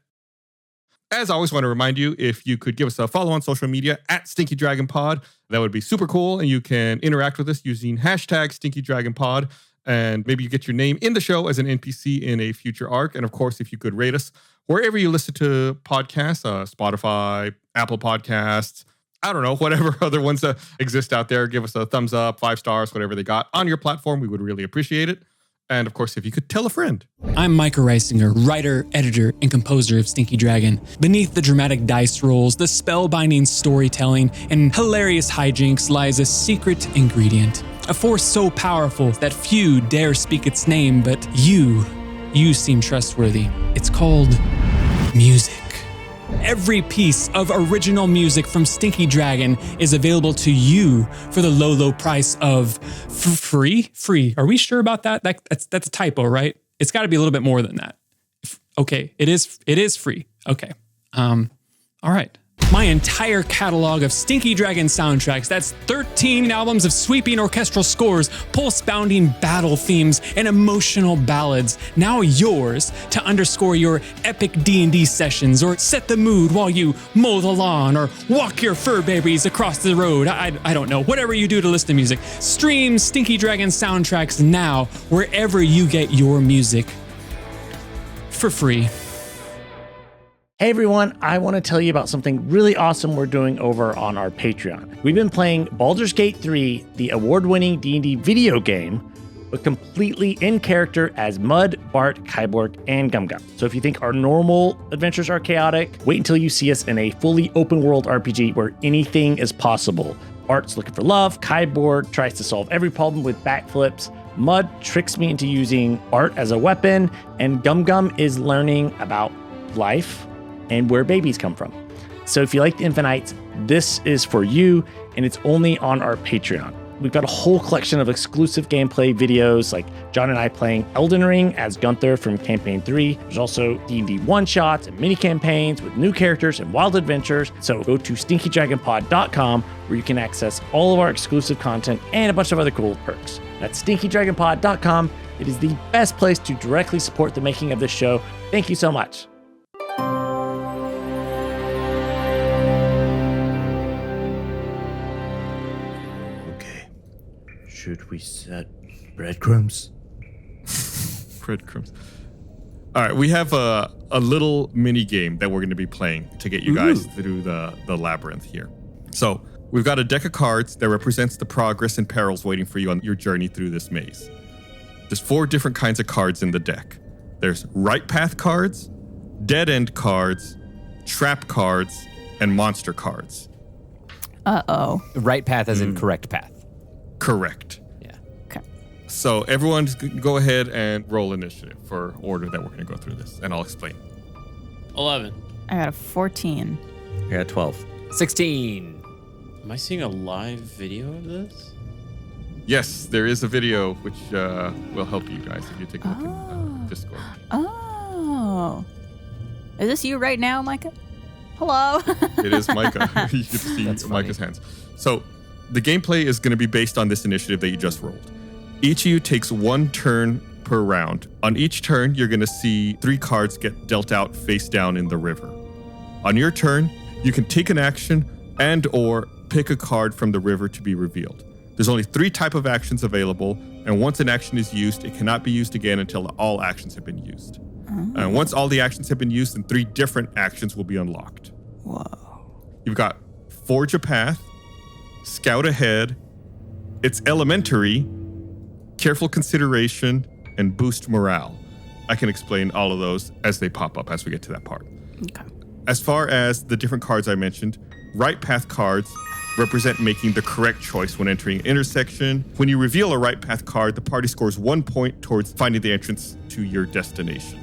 As always, I want to remind you, if you could give us a follow on social media at Stinky Dragon Pod, that would be super cool. And you can interact with us using hashtag Stinky Dragon Pod. And maybe you get your name in the show as an NPC in a future arc. And of course, if you could rate us wherever you listen to podcasts, Spotify, Apple Podcasts, I don't know, whatever other ones that exist out there, give us a thumbs up, 5 stars, whatever they got on your platform. We would really appreciate it. And of course, if you could tell a friend. I'm Micah Reisinger, writer, editor, and composer of Stinky Dragon. Beneath the dramatic dice rolls, the spellbinding storytelling, and hilarious hijinks lies a secret ingredient. A force so powerful that few dare speak its name, but you seem trustworthy. It's called music. Every piece of original music from Stinky Dragon is available to you for the low price of free. Are we sure about that? That's a typo, right? It's got to be a little bit more than that. Okay, it is free. Okay. All right. My entire catalog of Stinky Dragon soundtracks, that's 13 albums of sweeping orchestral scores, pulse-bounding battle themes, and emotional ballads, now yours to underscore your epic D&D sessions or set the mood while you mow the lawn or walk your fur babies across the road. I don't know, whatever you do to listen to music. Stream Stinky Dragon soundtracks now wherever you get your music for free. Hey everyone, I want to tell you about something really awesome we're doing over on our Patreon. We've been playing Baldur's Gate 3, the award-winning D&D video game, but completely in character as Mud, Bart, Kyborg, and Gum Gum. So if you think our normal adventures are chaotic, wait until you see us in a fully open-world RPG where anything is possible. Bart's looking for love, Kyborg tries to solve every problem with backflips, Mud tricks me into using art as a weapon, and Gum Gum is learning about life and where babies come from. So if you like the Infinites, this is for you, and it's only on our Patreon. We've got a whole collection of exclusive gameplay videos, like John and I playing Elden Ring as Gunther from Campaign 3. There's also D&D one-shots and mini-campaigns with new characters and wild adventures. So go to stinkydragonpod.com, where you can access all of our exclusive content and a bunch of other cool perks. That's stinkydragonpod.com. It is the best place to directly support the making of this show. Thank you so much. Should we set breadcrumbs? Breadcrumbs. All right, we have a little mini game that we're going to be playing to get you guys through the labyrinth here. So we've got a deck of cards that represents the progress and perils waiting for you on your journey through this maze. There's 4 different kinds of cards in the deck. There's right path cards, dead end cards, trap cards, and monster cards. Uh-oh. Right path as in correct path. Correct. Yeah. Okay. So everyone go ahead and roll initiative for order that we're going to go through this, and I'll explain. 11. I got a 14. I got 12. 16. Am I seeing a live video of this? Yes, there is a video which will help you guys if you take a look in Discord. Oh. Is this you right now, Micah? Hello. It is Micah. You can see Micah's hands. So the gameplay is going to be based on this initiative that you just rolled. Each of you takes 1 turn per round. On each turn, you're going to see 3 cards get dealt out face down in the river. On your turn, you can take an action and or pick a card from the river to be revealed. There's only 3 types of actions available, and once an action is used, it cannot be used again until all actions have been used. And once all the actions have been used, then 3 different actions will be unlocked. Whoa. You've got Forge a Path, Scout Ahead, It's Elementary, Careful Consideration, and Boost Morale. I can explain all of those as they pop up as we get to that part. Okay. As far as the different cards I mentioned, right path cards represent making the correct choice when entering an intersection. When you reveal a right path card, the party scores 1 point towards finding the entrance to your destination.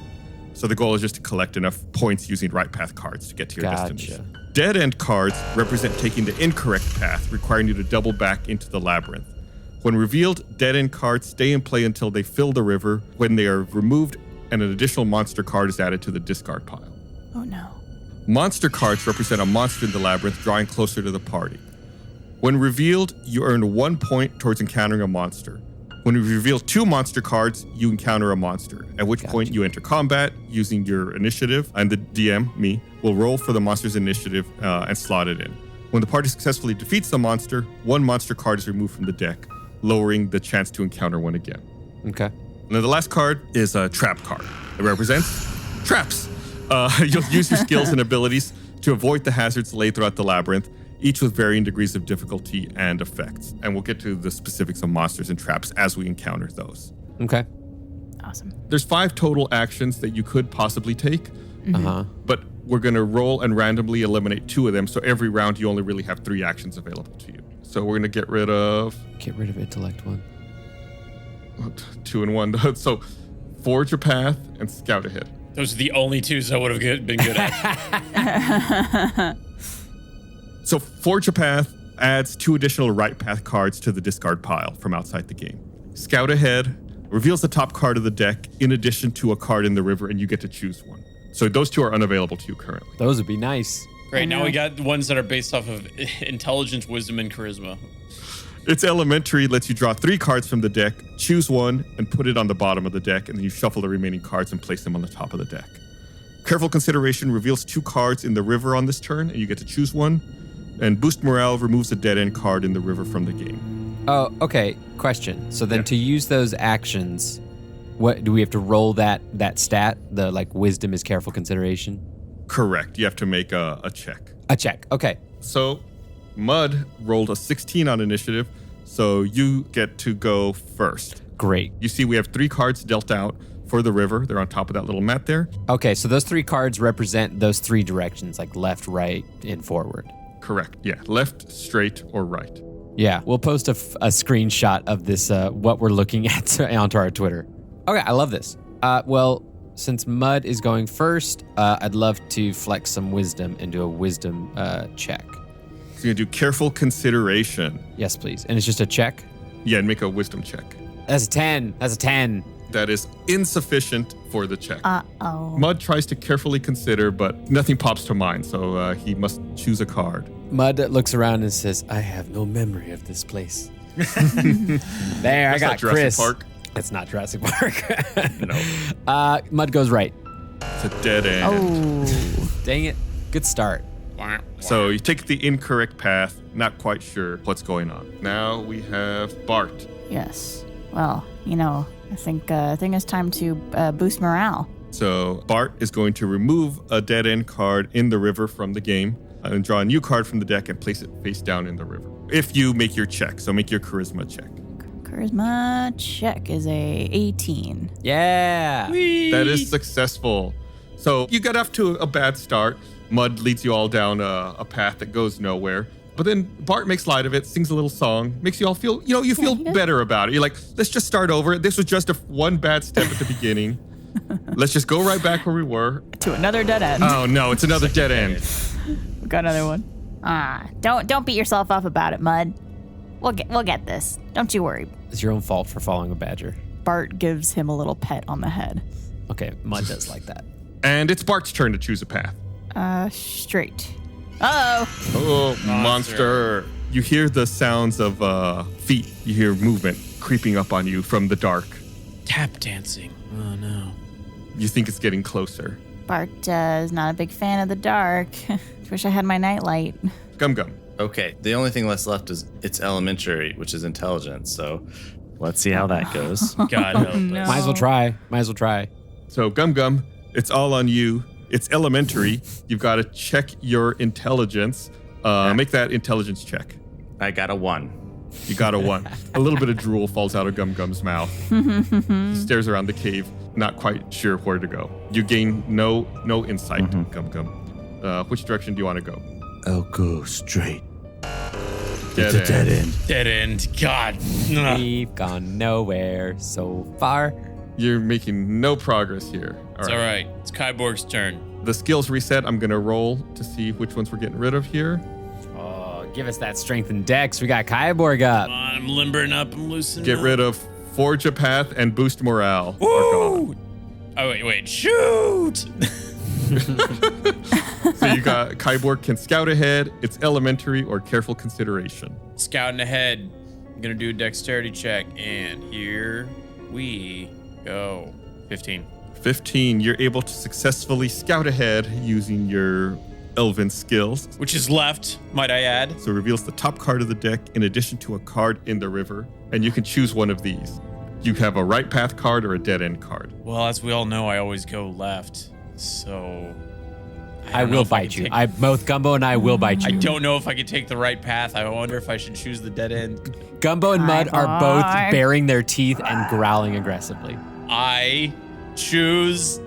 So the goal is just to collect enough points using right path cards to get to your destination. Dead end cards represent taking the incorrect path, requiring you to double back into the labyrinth. When revealed, dead end cards stay in play until they fill the river. When they are removed, and an additional monster card is added to the discard pile. Oh no. Monster cards represent a monster in the labyrinth drawing closer to the party. When revealed, you earn 1 point towards encountering a monster. When you reveal 2 monster cards, you encounter a monster, at which point you enter combat using your initiative, and the DM, me, will roll for the monster's initiative and slot it in. When the party successfully defeats the monster, 1 monster card is removed from the deck, lowering the chance to encounter one again. Okay. And then the last card is a trap card. It represents traps. You'll use your skills and abilities to avoid the hazards laid throughout the labyrinth, each with varying degrees of difficulty and effects. And we'll get to the specifics of monsters and traps as we encounter those. Okay. Awesome. There's 5 total actions that you could possibly take, but we're going to roll and randomly eliminate 2 of them. So every round, you only really have 3 actions available to you. So we're going to get rid of intellect 1. 2 and 1. So Forge a Path and Scout Ahead. Those are the only 2s I would have been good at. So Forge a Path adds 2 additional right path cards to the discard pile from outside the game. Scout Ahead reveals the top card of the deck in addition to a card in the river, and you get to choose one. So those 2 are unavailable to you currently. Those would be nice. Great, now we got ones that are based off of intelligence, wisdom, and charisma. It's Elementary lets you draw 3 cards from the deck, choose one, and put it on the bottom of the deck, and then you shuffle the remaining cards and place them on the top of the deck. Careful Consideration reveals 2 cards in the river on this turn, and you get to choose one. And Boost Morale removes a dead end card in the river from the game. Oh, okay. Question. So then to use those actions, what do we have to roll that stat? The wisdom is careful consideration? Correct. You have to make a check. A check. Okay. So Mud rolled a 16 on initiative, so you get to go first. Great. You see we have 3 cards dealt out for the river. They're on top of that little mat there. Okay, so those 3 cards represent those 3 directions, like left, right, and forward. Correct. Yeah. Left, straight, or right. Yeah. We'll post a screenshot of this, what we're looking at onto our Twitter. Okay. I love this. Well, since Mud is going first, I'd love to flex some wisdom and do a wisdom check. So you're going to do Careful Consideration. Yes, please. And it's just a check? Yeah, and make a wisdom check. That's a 10. That's a 10. That is insufficient for the check. Uh-oh. Mud tries to carefully consider, but nothing pops to mind, so he must choose a card. Mud looks around and says, I have no memory of this place. There, I got Chris. Park. It's not Jurassic Park. No. Mud goes right. It's a dead end. Oh. Dang it. Good start. So you take the incorrect path, not quite sure what's going on. Now we have Bart. Yes. Well, I think it's time to boost morale. So Bart is going to remove a dead end card in the river from the game and draw a new card from the deck and place it face down in the river. If you make your check, so make your charisma check. Charisma check is a 18. Yeah. That is successful. So you got off to a bad start. Mud leads you all down a path that goes nowhere. But then Bart makes light of it, sings a little song, makes you all feel, you feel better about it. You're like, let's just start over. This was just one bad step at the beginning. Let's just go right back where we were. To another dead end. Oh no, it's another dead end. We've got another one. Don't beat yourself up about it, Mud. We'll get this. Don't you worry. It's your own fault for following a badger. Bart gives him a little pet on the head. Okay, Mud does like that. And it's Bart's turn to choose a path. Straight. Uh-oh. Oh, monster. You hear the sounds of feet. You hear movement creeping up on you from the dark. Tap dancing. Oh, no. You think it's getting closer. Bart is not a big fan of the dark. Wish I had my nightlight. Gum Gum. Okay, the only thing left is it's elementary, which is intelligence. So let's see how that goes. God help us. Might as well try. So Gum Gum, it's all on you. It's elementary. You've got to check your intelligence. Make that intelligence check. I got a 1. You got a 1. A little bit of drool falls out of Gum Gum's mouth. He stares around the cave, not quite sure where to go. You gain no insight, Gum Gum. Which direction do you want to go? I'll go straight. Dead It's a dead end. Dead end. God. We've gone nowhere so far. You're making no progress here. It's all right. It's Kyborg's turn. The skills reset. I'm going to roll to see which ones we're getting rid of here. Oh, give us that strength and dex. We got Kyborg up. Come on, I'm limbering up. I'm loosening Get up. rid of Forge a Path and Boost Morale. Woo! Oh, wait. Shoot! So you got Kyborg can scout ahead. It's elementary or careful consideration. Scouting ahead. I'm going to do a dexterity check. And here we go. 15. 15. You're able to successfully scout ahead using your elven skills. Which is left, might I add. So it reveals the top card of the deck in addition to a card in the river. And you can choose one of these. You have a right path card or a dead end card. Well, as we all know, I always go left. So I will bite you. Both Gumbo and I will bite you. I don't know if I can take the right path. I wonder if I should choose the dead end. Gumbo and Mud are both baring their teeth and growling aggressively. I choose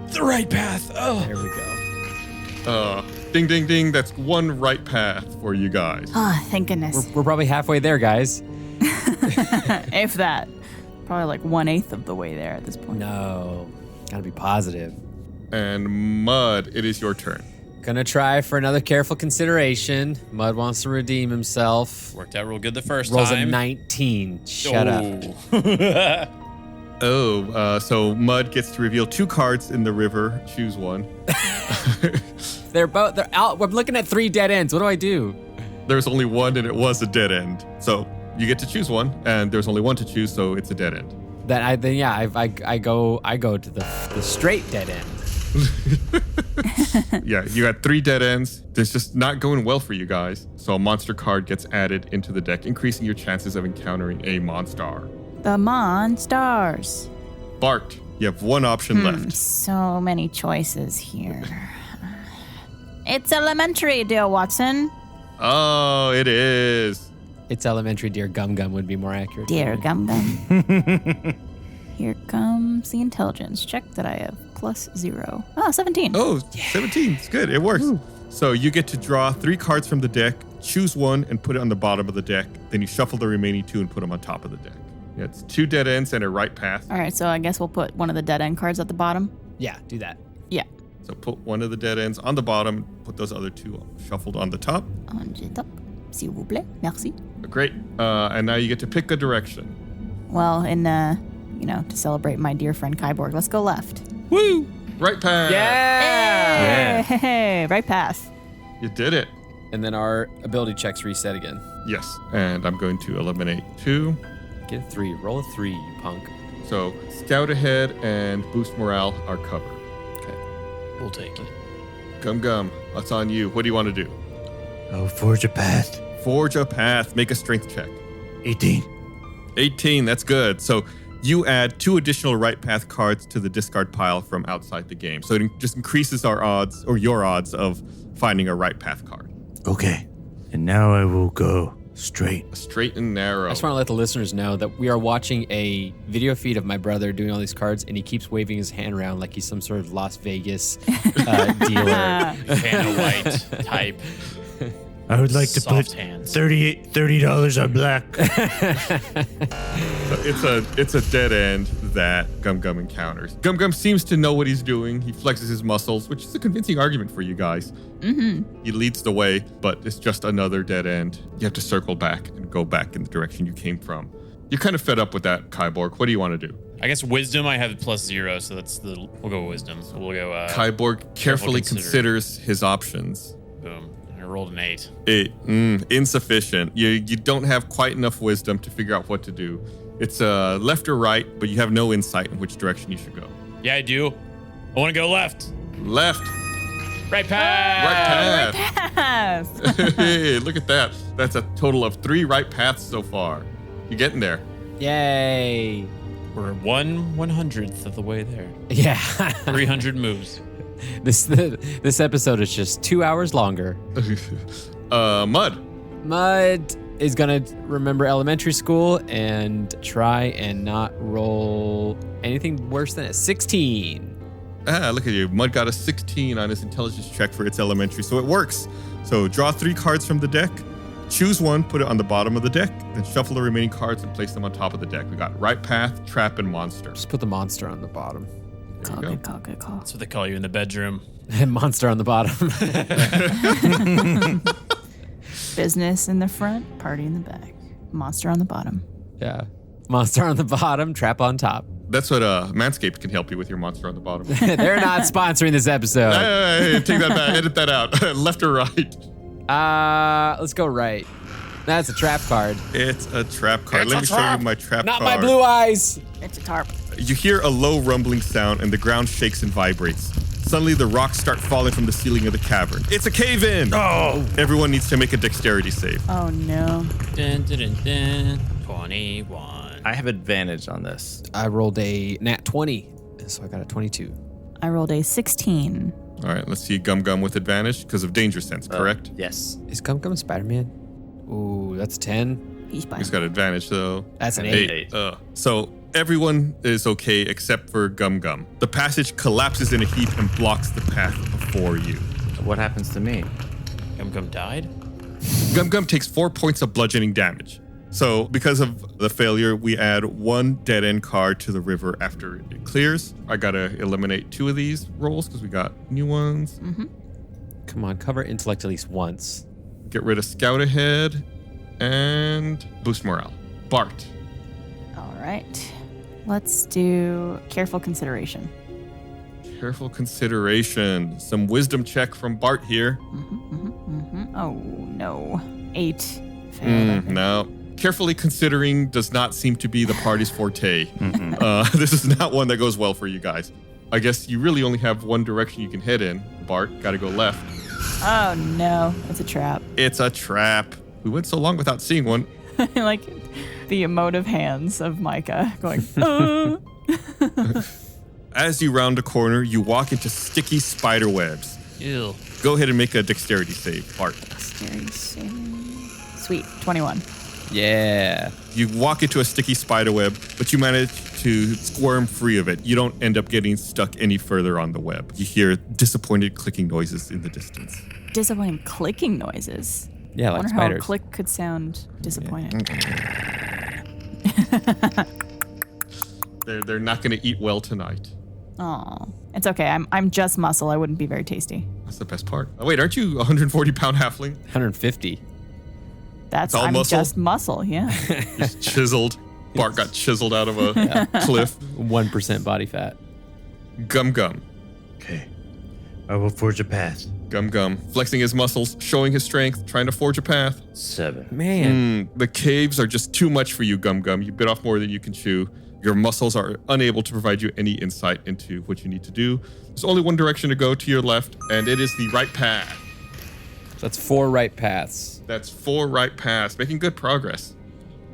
the right path. Oh, there we go. Ding, ding, ding. That's one right path for you guys. Oh, thank goodness. We're probably halfway there, guys. If that. Probably like 1/8 of the way there at this point. No. Gotta be positive. And Mud, it is your turn. Gonna try for another careful consideration. Mud wants to redeem himself. Worked out real good the first Rolls time. a 19. Shut up. So Mud gets to reveal 2 cards in the river. Choose one. They're out. I'm looking at 3 dead ends. What do I do? There's only one, and it was a dead end. So you get to choose one, and there's only one to choose, so it's a dead end. I go to the straight dead end. Yeah, you got 3 dead ends. It's just not going well for you guys. So a monster card gets added into the deck, increasing your chances of encountering a monster. The Monstars. Bart, you have one option left. So many choices here. It's elementary, dear Watson. Oh, it is. It's elementary, dear Gum Gum would be more accurate. Dear Gum Gum. Here comes the intelligence check that I have +0. Oh, 17. Oh, yeah. 17. It's good. It works. Ooh. So you get to draw 3 cards from the deck, choose one, and put it on the bottom of the deck. Then you shuffle the remaining 2 and put them on top of the deck. Yeah, it's 2 dead ends and a right path. All right, so I guess we'll put one of the dead end cards at the bottom. Yeah, do that. Yeah. So put one of the dead ends on the bottom, put those other 2 shuffled on the top. On the top, s'il vous plaît. Merci. Great. And now you get to pick a direction. Well, to celebrate my dear friend Kyborg, let's go left. Woo! Right path. Yeah! Hey, right path. You did it. And then our ability checks reset again. Yes. And I'm going to eliminate 2. Get a 3. Roll a 3, you punk. So scout ahead and boost morale are covered. Okay. We'll take it. Gum Gum, that's on you. What do you want to do? Oh, forge a path. Forge a path. Make a strength check. 18. 18, that's good. So you add 2 additional right path cards to the discard pile from outside the game. So it just increases our odds, or your odds, of finding a right path card. Okay. And now I will go straight. Straight and narrow. I just want to let the listeners know that we are watching a video feed of my brother doing all these cards, and he keeps waving his hand around like he's some sort of Las Vegas dealer. Vanna White type. I would like to Soft put hands. $30 on black. It's a dead end that Gum Gum encounters. Gum Gum seems to know what he's doing. He flexes his muscles, which is a convincing argument for you guys. Mm-hmm. He leads the way, but it's just another dead end. You have to circle back and go back in the direction you came from. You're kind of fed up with that, Kyborg. What do you want to do? I guess wisdom, I have +0, so we'll go wisdom. So we'll go. Kyborg carefully considers his options. Boom. I rolled an 8. 8. Insufficient. You don't have quite enough wisdom to figure out what to do. It's left or right, but you have no insight in which direction you should go. Yeah, I do. I want to go left. Left. Right path. Right path. Hey, look at that. That's a total of 3 right paths so far. You're getting there. Yay. We're 1/100th of the way there. Yeah. 300 moves. This episode is just 2 hours longer. Mud. Mud is gonna remember elementary school and try and not roll anything worse than a 16. Look at you. Mud got a 16 on his intelligence check for its elementary, so it works. So draw 3 cards from the deck, choose one, put it on the bottom of the deck, then shuffle the remaining cards and place them on top of the deck. We got right path, trap, and monster. Just put the monster on the bottom. Good call. That's what they call you in the bedroom. Monster on the bottom. Business in the front, party in the back. Monster on the bottom. Yeah. Monster on the bottom, trap on top. That's what Manscaped can help you with, your monster on the bottom. They're not sponsoring this episode. Hey, take that back. Edit that out. Left or right? Let's go right. That's a trap card. It's a trap card. Let me show you my trap Not card. my blue eyes. It's a tarp. You hear a low rumbling sound and the ground shakes and vibrates. Suddenly, the rocks start falling from the ceiling of the cavern. It's a cave-in! Oh! Everyone needs to make a dexterity save. Oh, no. Dun, dun, dun, dun. 21. I have advantage on this. I rolled a nat 20, so I got a 22. I rolled a 16. All right, let's see Gum Gum with advantage because of danger sense, correct? Yes. Is Gum Gum Spider-Man? Ooh, that's a 10. He's fine. He's got advantage, though. That's an 8. So everyone is okay except for Gum Gum. The passage collapses in a heap and blocks the path before you. What happens to me? Gum Gum died? Gum Gum takes 4 points of bludgeoning damage. So because of the failure, we add 1 dead end card to the river after it clears. I gotta eliminate 2 of these rolls because we got new ones. Mm-hmm. Come on, cover intellect at least once. Get rid of Scout Ahead and boost morale. Bart. All right. Let's do careful consideration. Careful consideration. Some wisdom check from Bart here. Oh, no. 8. Failed, I think. No. Carefully considering does not seem to be the party's forte. This is not one that goes well for you guys. I guess you really only have one direction you can head in. Bart, gotta go left. Oh, no. It's a trap. It's a trap. We went so long without seeing one. Like the emotive hands of Micah going, As you round a corner, you walk into sticky spider webs. Ew. Go ahead and make a dexterity save, Bart. Dexterity save. Sweet. 21. Yeah. You walk into a sticky spider web, but you manage to squirm free of it. You don't end up getting stuck any further on the web. You hear disappointed clicking noises in the distance. Disappointing clicking noises. Yeah, I like wonder spiders. how a click could sound disappointing. They're not going to eat well tonight. Oh, it's okay. I'm just muscle. I wouldn't be very tasty. That's the best part. Oh, wait, aren't you a 140-pound halfling? 150. I'm muscle? just muscle. Yeah. He's chiseled. Bart got chiseled out of a cliff. 1% body fat. Gum Gum. Okay. I will forge a path. Gum Gum. Flexing his muscles, showing his strength, trying to forge a path. 7. Man. The caves are just too much for you, Gum Gum. You bit off more than you can chew. Your muscles are unable to provide you any insight into what you need to do. There's only one direction to go, to your left, and it is the right path. That's 4 right paths. That's 4 right paths, making good progress.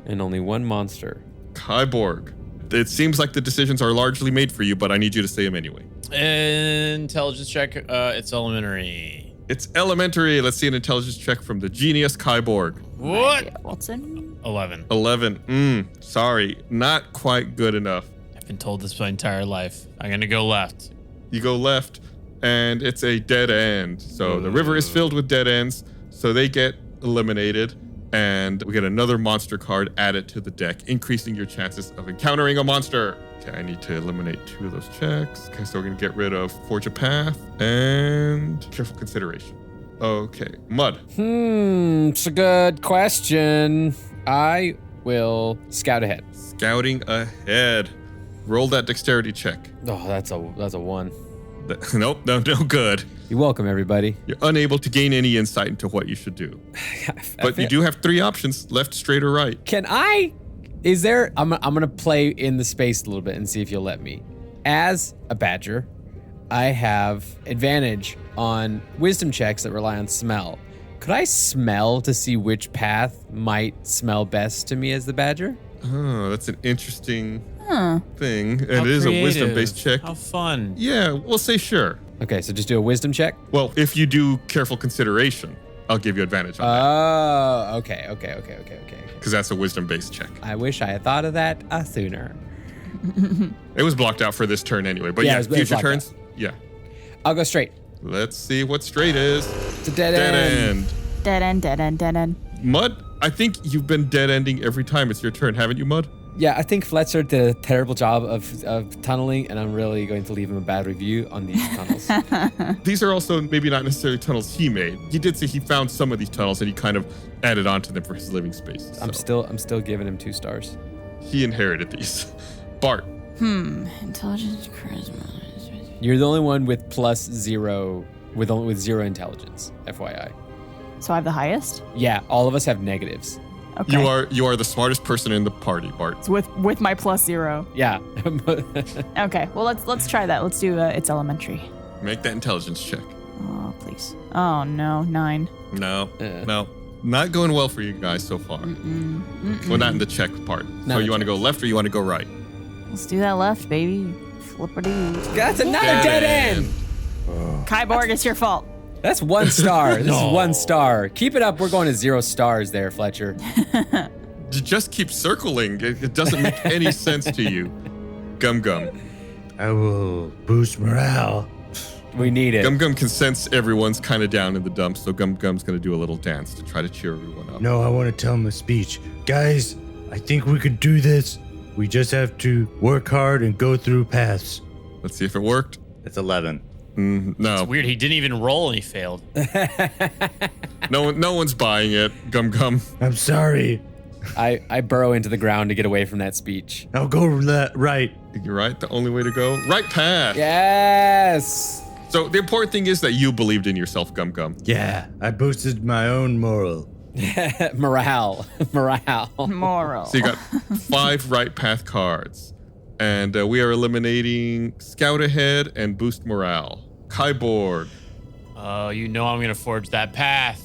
And only 1 monster. Kyborg. It seems like the decisions are largely made for you, but I need you to say them anyway. Intelligence check. It's elementary. It's elementary. Let's see an intelligence check from the genius Kyborg. What? Watson? 11. 11. Sorry, not quite good enough. I've been told this my entire life. I'm gonna go left. You go left, and it's a dead end. So the river is filled with dead ends, so they get eliminated, and we get another monster card added to the deck, increasing your chances of encountering a monster. Okay, I need to eliminate 2 of those checks. Okay, so we're gonna get rid of Forge a Path and Careful Consideration. Okay, Mud. It's a good question. I will scout ahead. Scouting ahead. Roll that dexterity check. Oh, that's a 1. Nope, no good. You're welcome, everybody. You're unable to gain any insight into what you should do. But you do have 3 options, left, straight, or right. Can I? Is there? I'm gonna play in the space a little bit and see if you'll let me. As a badger, I have advantage on wisdom checks that rely on smell. Could I smell to see which path might smell best to me as the badger? Oh, that's an interesting thing. And it is How a wisdom-based creative. check. How fun. Yeah, we'll say sure. Okay, so just do a wisdom check. Well, if you do careful consideration, I'll give you advantage on that. Oh, okay. Because that's a wisdom-based check. I wish I had thought of that sooner. It was blocked out for this turn anyway. But Yeah, yeah, it was future blocked turns, yeah. I'll go straight. Let's see what straight is. It's a dead end. Dead end, dead end, dead end. Mud, I think you've been dead ending every time it's your turn, haven't you, Mud? Yeah, I think Fletcher did a terrible job of tunneling, and I'm really going to leave him a bad review on these tunnels. These are also maybe not necessarily tunnels he made. He did say he found some of these tunnels and he kind of added on to them for his living space. So I'm still giving him 2 stars. he inherited these. Bart. Intelligence, charisma. You're the only one with +0 with 0 intelligence, FYI. So I have the highest? Yeah, all of us have negatives. Okay. You are the smartest person in the party, Bart. It's with my +0. Yeah. Okay, well let's try that. Let's do it's elementary. Make that intelligence check. Oh please. Oh no, 9. No, not going well for you guys so far. Well, not in the check part. So you want to go left or you want to go right? Let's do that left, baby. Flippity. That's another dead end. Kyborg, it's your fault. That's 1 star. This is 1 star. Keep it up. We're going to 0 stars there, Fletcher. You just keep circling. It doesn't make any sense to you. Gum Gum. I will boost morale. We need it. Gum Gum can sense everyone's kind of down in the dumps, so Gum Gum's going to do a little dance to try to cheer everyone up. No, I want to tell him a speech. Guys, I think we could do this. We just have to work hard and go through paths. Let's see if it worked. It's 11. No. It's weird. He didn't even roll and he failed. No one's buying it. Gum Gum. I'm sorry. I burrow into the ground to get away from that speech. I'll go right. You're right. The only way to go. Right path. Yes. So the important thing is that you believed in yourself, Gum Gum. Yeah, I boosted my own moral. Morale. Moral. So you got 5 right path cards. And we are eliminating Scout Ahead and Boost Morale. Kyborg. Oh, you know I'm gonna forge that path.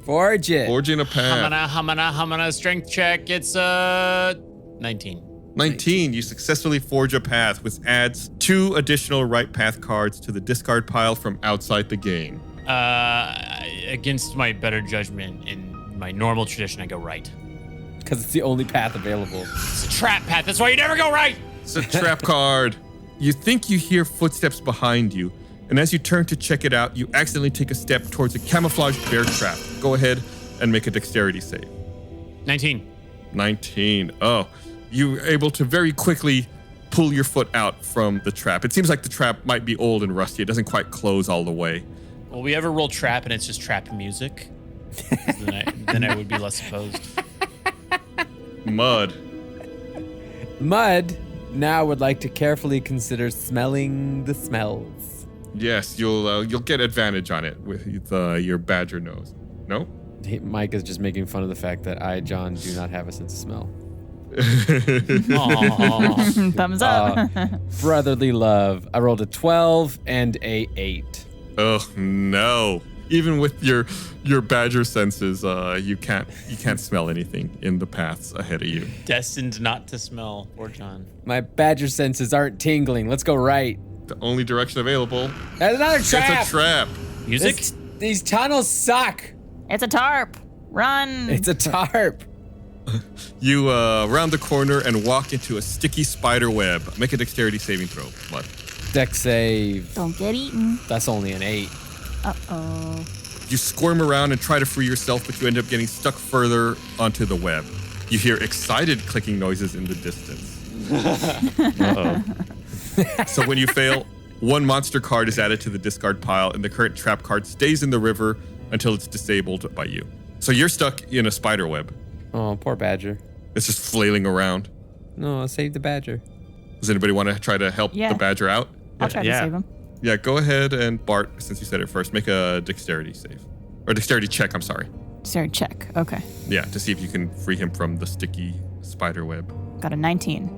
Forge it. Forging a path. Hamana. Strength check. It's 19. 19. You successfully forge a path, which adds 2 additional right path cards to the discard pile from outside the game. Against my better judgment, in my normal tradition, I go right. Because it's the only path available. It's a trap path. That's why you never go right. It's a trap card. You think you hear footsteps behind you, and as you turn to check it out, you accidentally take a step towards a camouflaged bear trap. Go ahead and make a dexterity save. 19. 19. Oh, you're able to very quickly pull your foot out from the trap. It seems like the trap might be old and rusty. It doesn't quite close all the way. Will we ever roll trap and it's just trap music? then I would be less opposed. Mud now would like to carefully consider smelling the smells. Yes, you'll get advantage on it with your badger nose. No? Mike is just making fun of the fact that I, John, do not have a sense of smell. Thumbs up. Brotherly love. I rolled a 12 and a 8. Oh, no. Even with your badger senses, you can't smell anything in the paths ahead of you. Destined not to smell. Poor John. My badger senses aren't tingling. Let's go right. The only direction available. There's another trap. It's a trap. Music? These tunnels suck. It's a tarp. Run. It's a tarp. You round the corner and walk into a sticky spider web. Make a dexterity saving throw. What? Dex save. Don't get eaten. That's only an 8. Uh-oh. You squirm around and try to free yourself, but you end up getting stuck further onto the web. You hear excited clicking noises in the distance. Uh-oh. So when you fail, one monster card is added to the discard pile, and the current trap card stays in the river until it's disabled by you. So you're stuck in a spider web. Oh, poor badger. It's just flailing around. No, save the badger. Does anybody want to try to help the badger out? I'll try to save him. Yeah, go ahead and Bart, since you said it first, make a dexterity save. Or dexterity check, I'm sorry. Sorry, check. Okay. Yeah, to see if you can free him from the sticky spider web. Got a 19.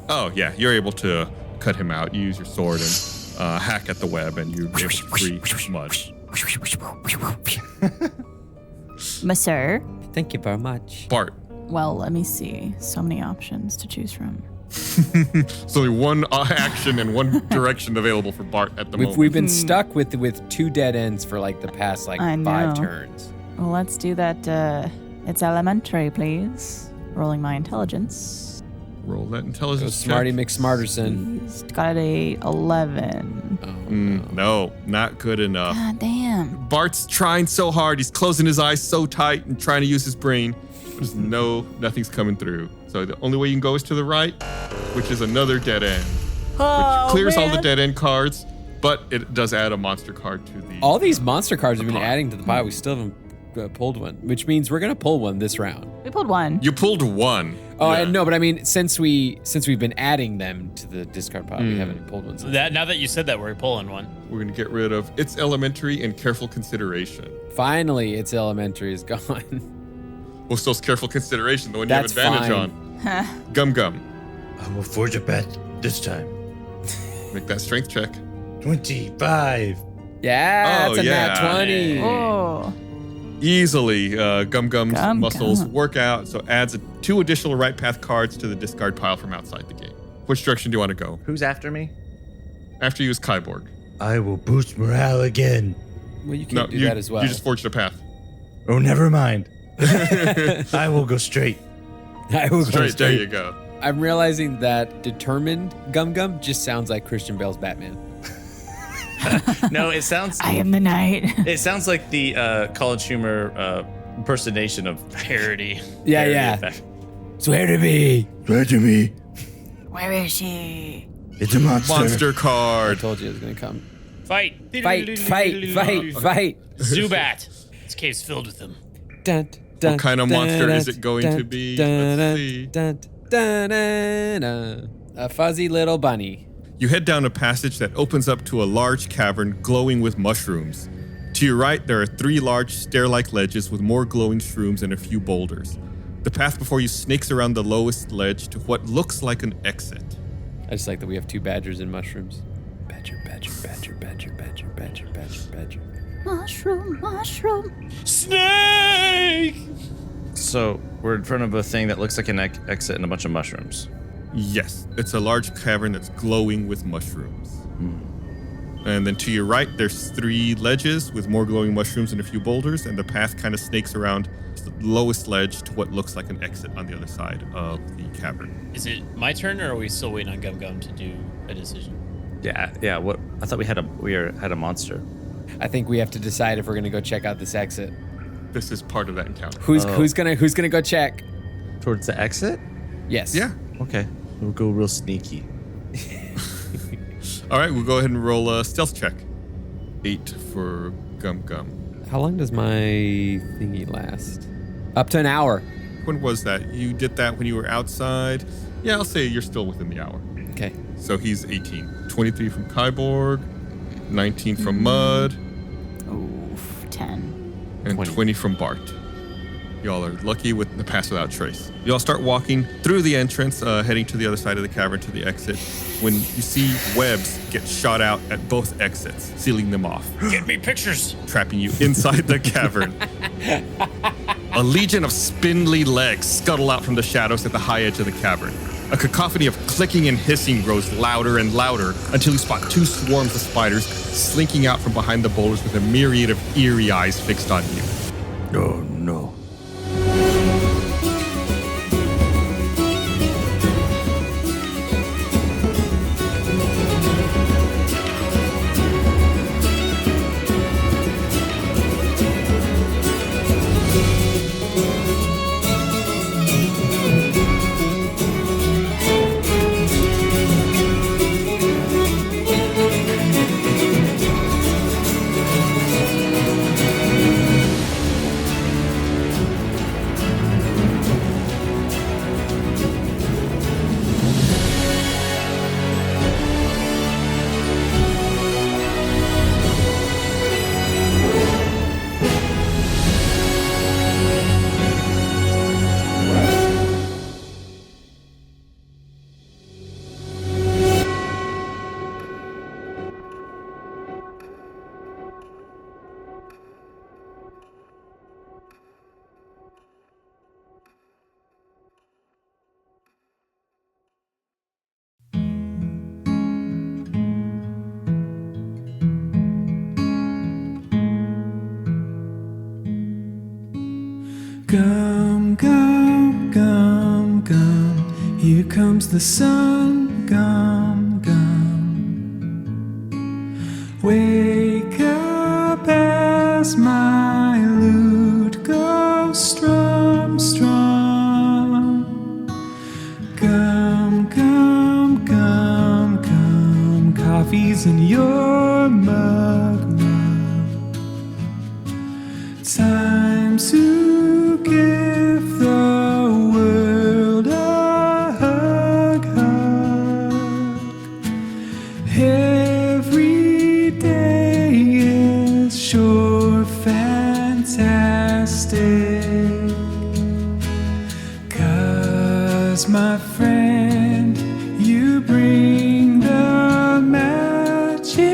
Oh, yeah, you're able to cut him out. You use your sword and hack at the web, and you're able to free Mud. Monsieur. Thank you very much. Bart. Well, let me see. So many options to choose from. There's only one action and one direction available for Bart at the moment. We've been stuck with 2 dead ends for like the past I 5 know. turns. Well, let's do that. It's elementary, please. Rolling my intelligence. Roll that intelligence check. Smarty McSmarterson. He's got a 11. No, not good enough. God damn. Bart's trying so hard. He's closing his eyes so tight and trying to use his brain. There's nothing's coming through. So the only way you can go is to the right, which is another dead end. Which clears all the dead end cards, but it does add a monster card to the... All these monster cards have been adding to the pile. We still haven't pulled one, which means we're going to pull one this round. We pulled one. You pulled one. Oh, yeah. No, but I mean, since we've been adding them to the discard pile, we haven't pulled one. Now that you said that, we're pulling one. We're going to get rid of It's Elementary and Careful Consideration. Finally, It's Elementary is gone. Well, still Careful Consideration, the one you have advantage on. Gum Gum. I will forge a path this time. Make that strength check. 25. Yeah, that's a nat 20. Oh. Easily, Gum Gum's muscles work out, so adds 2 additional right path cards to the discard pile from outside the game. Which direction do you want to go? Who's after me? After you is Kyborg. I will boost morale again. Well, you can't do that as well. You just forged a path. Oh, never mind. I will go straight. I will go straight. There you go. I'm realizing that determined Gum Gum just sounds like Christian Bale's Batman. No, it sounds... I am the knight. It sounds like the College Humor impersonation of parody. Yeah. Swear to me. Swear to me. Where is she? It's a monster. Monster card. I told you it was going to come. Fight. Zubat. This cave's filled with them. What kind of monster is it going to be? Let's see. A fuzzy little bunny. You head down a passage that opens up to a large cavern glowing with mushrooms. To your right, there are 3 large stair-like ledges with more glowing shrooms and a few boulders. The path before you snakes around the lowest ledge to what looks like an exit. I just like that we have 2 badgers and mushrooms. Badger. Mushroom. Snake! So we're in front of a thing that looks like an exit and a bunch of mushrooms. Yes, it's a large cavern that's glowing with mushrooms. And then to your right, there's 3 ledges with more glowing mushrooms and a few boulders, and the path kind of snakes around the lowest ledge to what looks like an exit on the other side of the cavern. Is it my turn, or are we still waiting on Gum Gum to do a decision? Yeah. What? I thought we had a monster. I think we have to decide if we're gonna go check out this exit. This is part of that encounter. Who's gonna go check? Towards the exit? Yes. Yeah. Okay. We'll go real sneaky. All right, we'll go ahead and roll a stealth check. 8 for Gum Gum. How long does my thingy last? Up to an hour. When was that? You did that when you were outside? Yeah, I'll say you're still within the hour. Okay. So he's 18. 23 from Kyborg, 19 from Mud, Oof, 10. and 20 from Bart. Y'all are lucky with the pass without trace. Y'all start walking through the entrance, heading to the other side of the cavern to the exit, when you see webs get shot out at both exits, sealing them off. Get me pictures. Trapping you inside the cavern. A legion of spindly legs scuttle out from the shadows at the high edge of the cavern. A cacophony of clicking and hissing grows louder and louder until you spot two swarms of spiders slinking out from behind the boulders with a myriad of eerie eyes fixed on you. Oh no. Gum, gum, gum, gum. Here comes the sun. Gum, gum. Wake up as my lute goes strum, strum. Gum, gum, gum, gum. Coffee's in your mug, mug. Time to give the world a hug, hug. Every day is sure fantastic. 'Cause my friend, you bring the magic.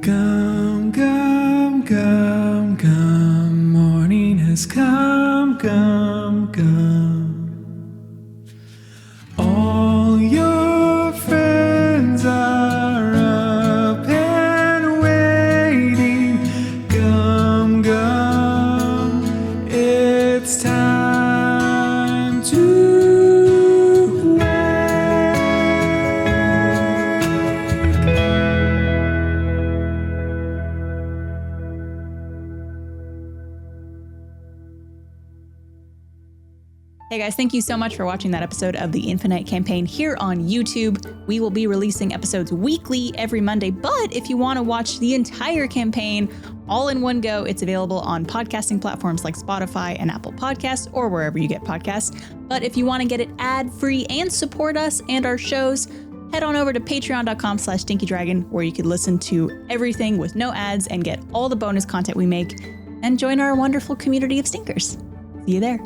Gum, gum, gum, gum. Morning has come, gum, gum. All your friends are up and waiting. Gum, gum. It's time to Hey guys, thank you so much for watching that episode of the Infinite Campaign here on YouTube. We will be releasing episodes weekly every Monday, but if you want to watch the entire campaign all in one go, it's available on podcasting platforms like Spotify and Apple Podcasts or wherever you get podcasts. But if you want to get it ad-free and support us and our shows, head on over to patreon.com/stinkydragon, where you can listen to everything with no ads and get all the bonus content we make, and join our wonderful community of stinkers. See you there.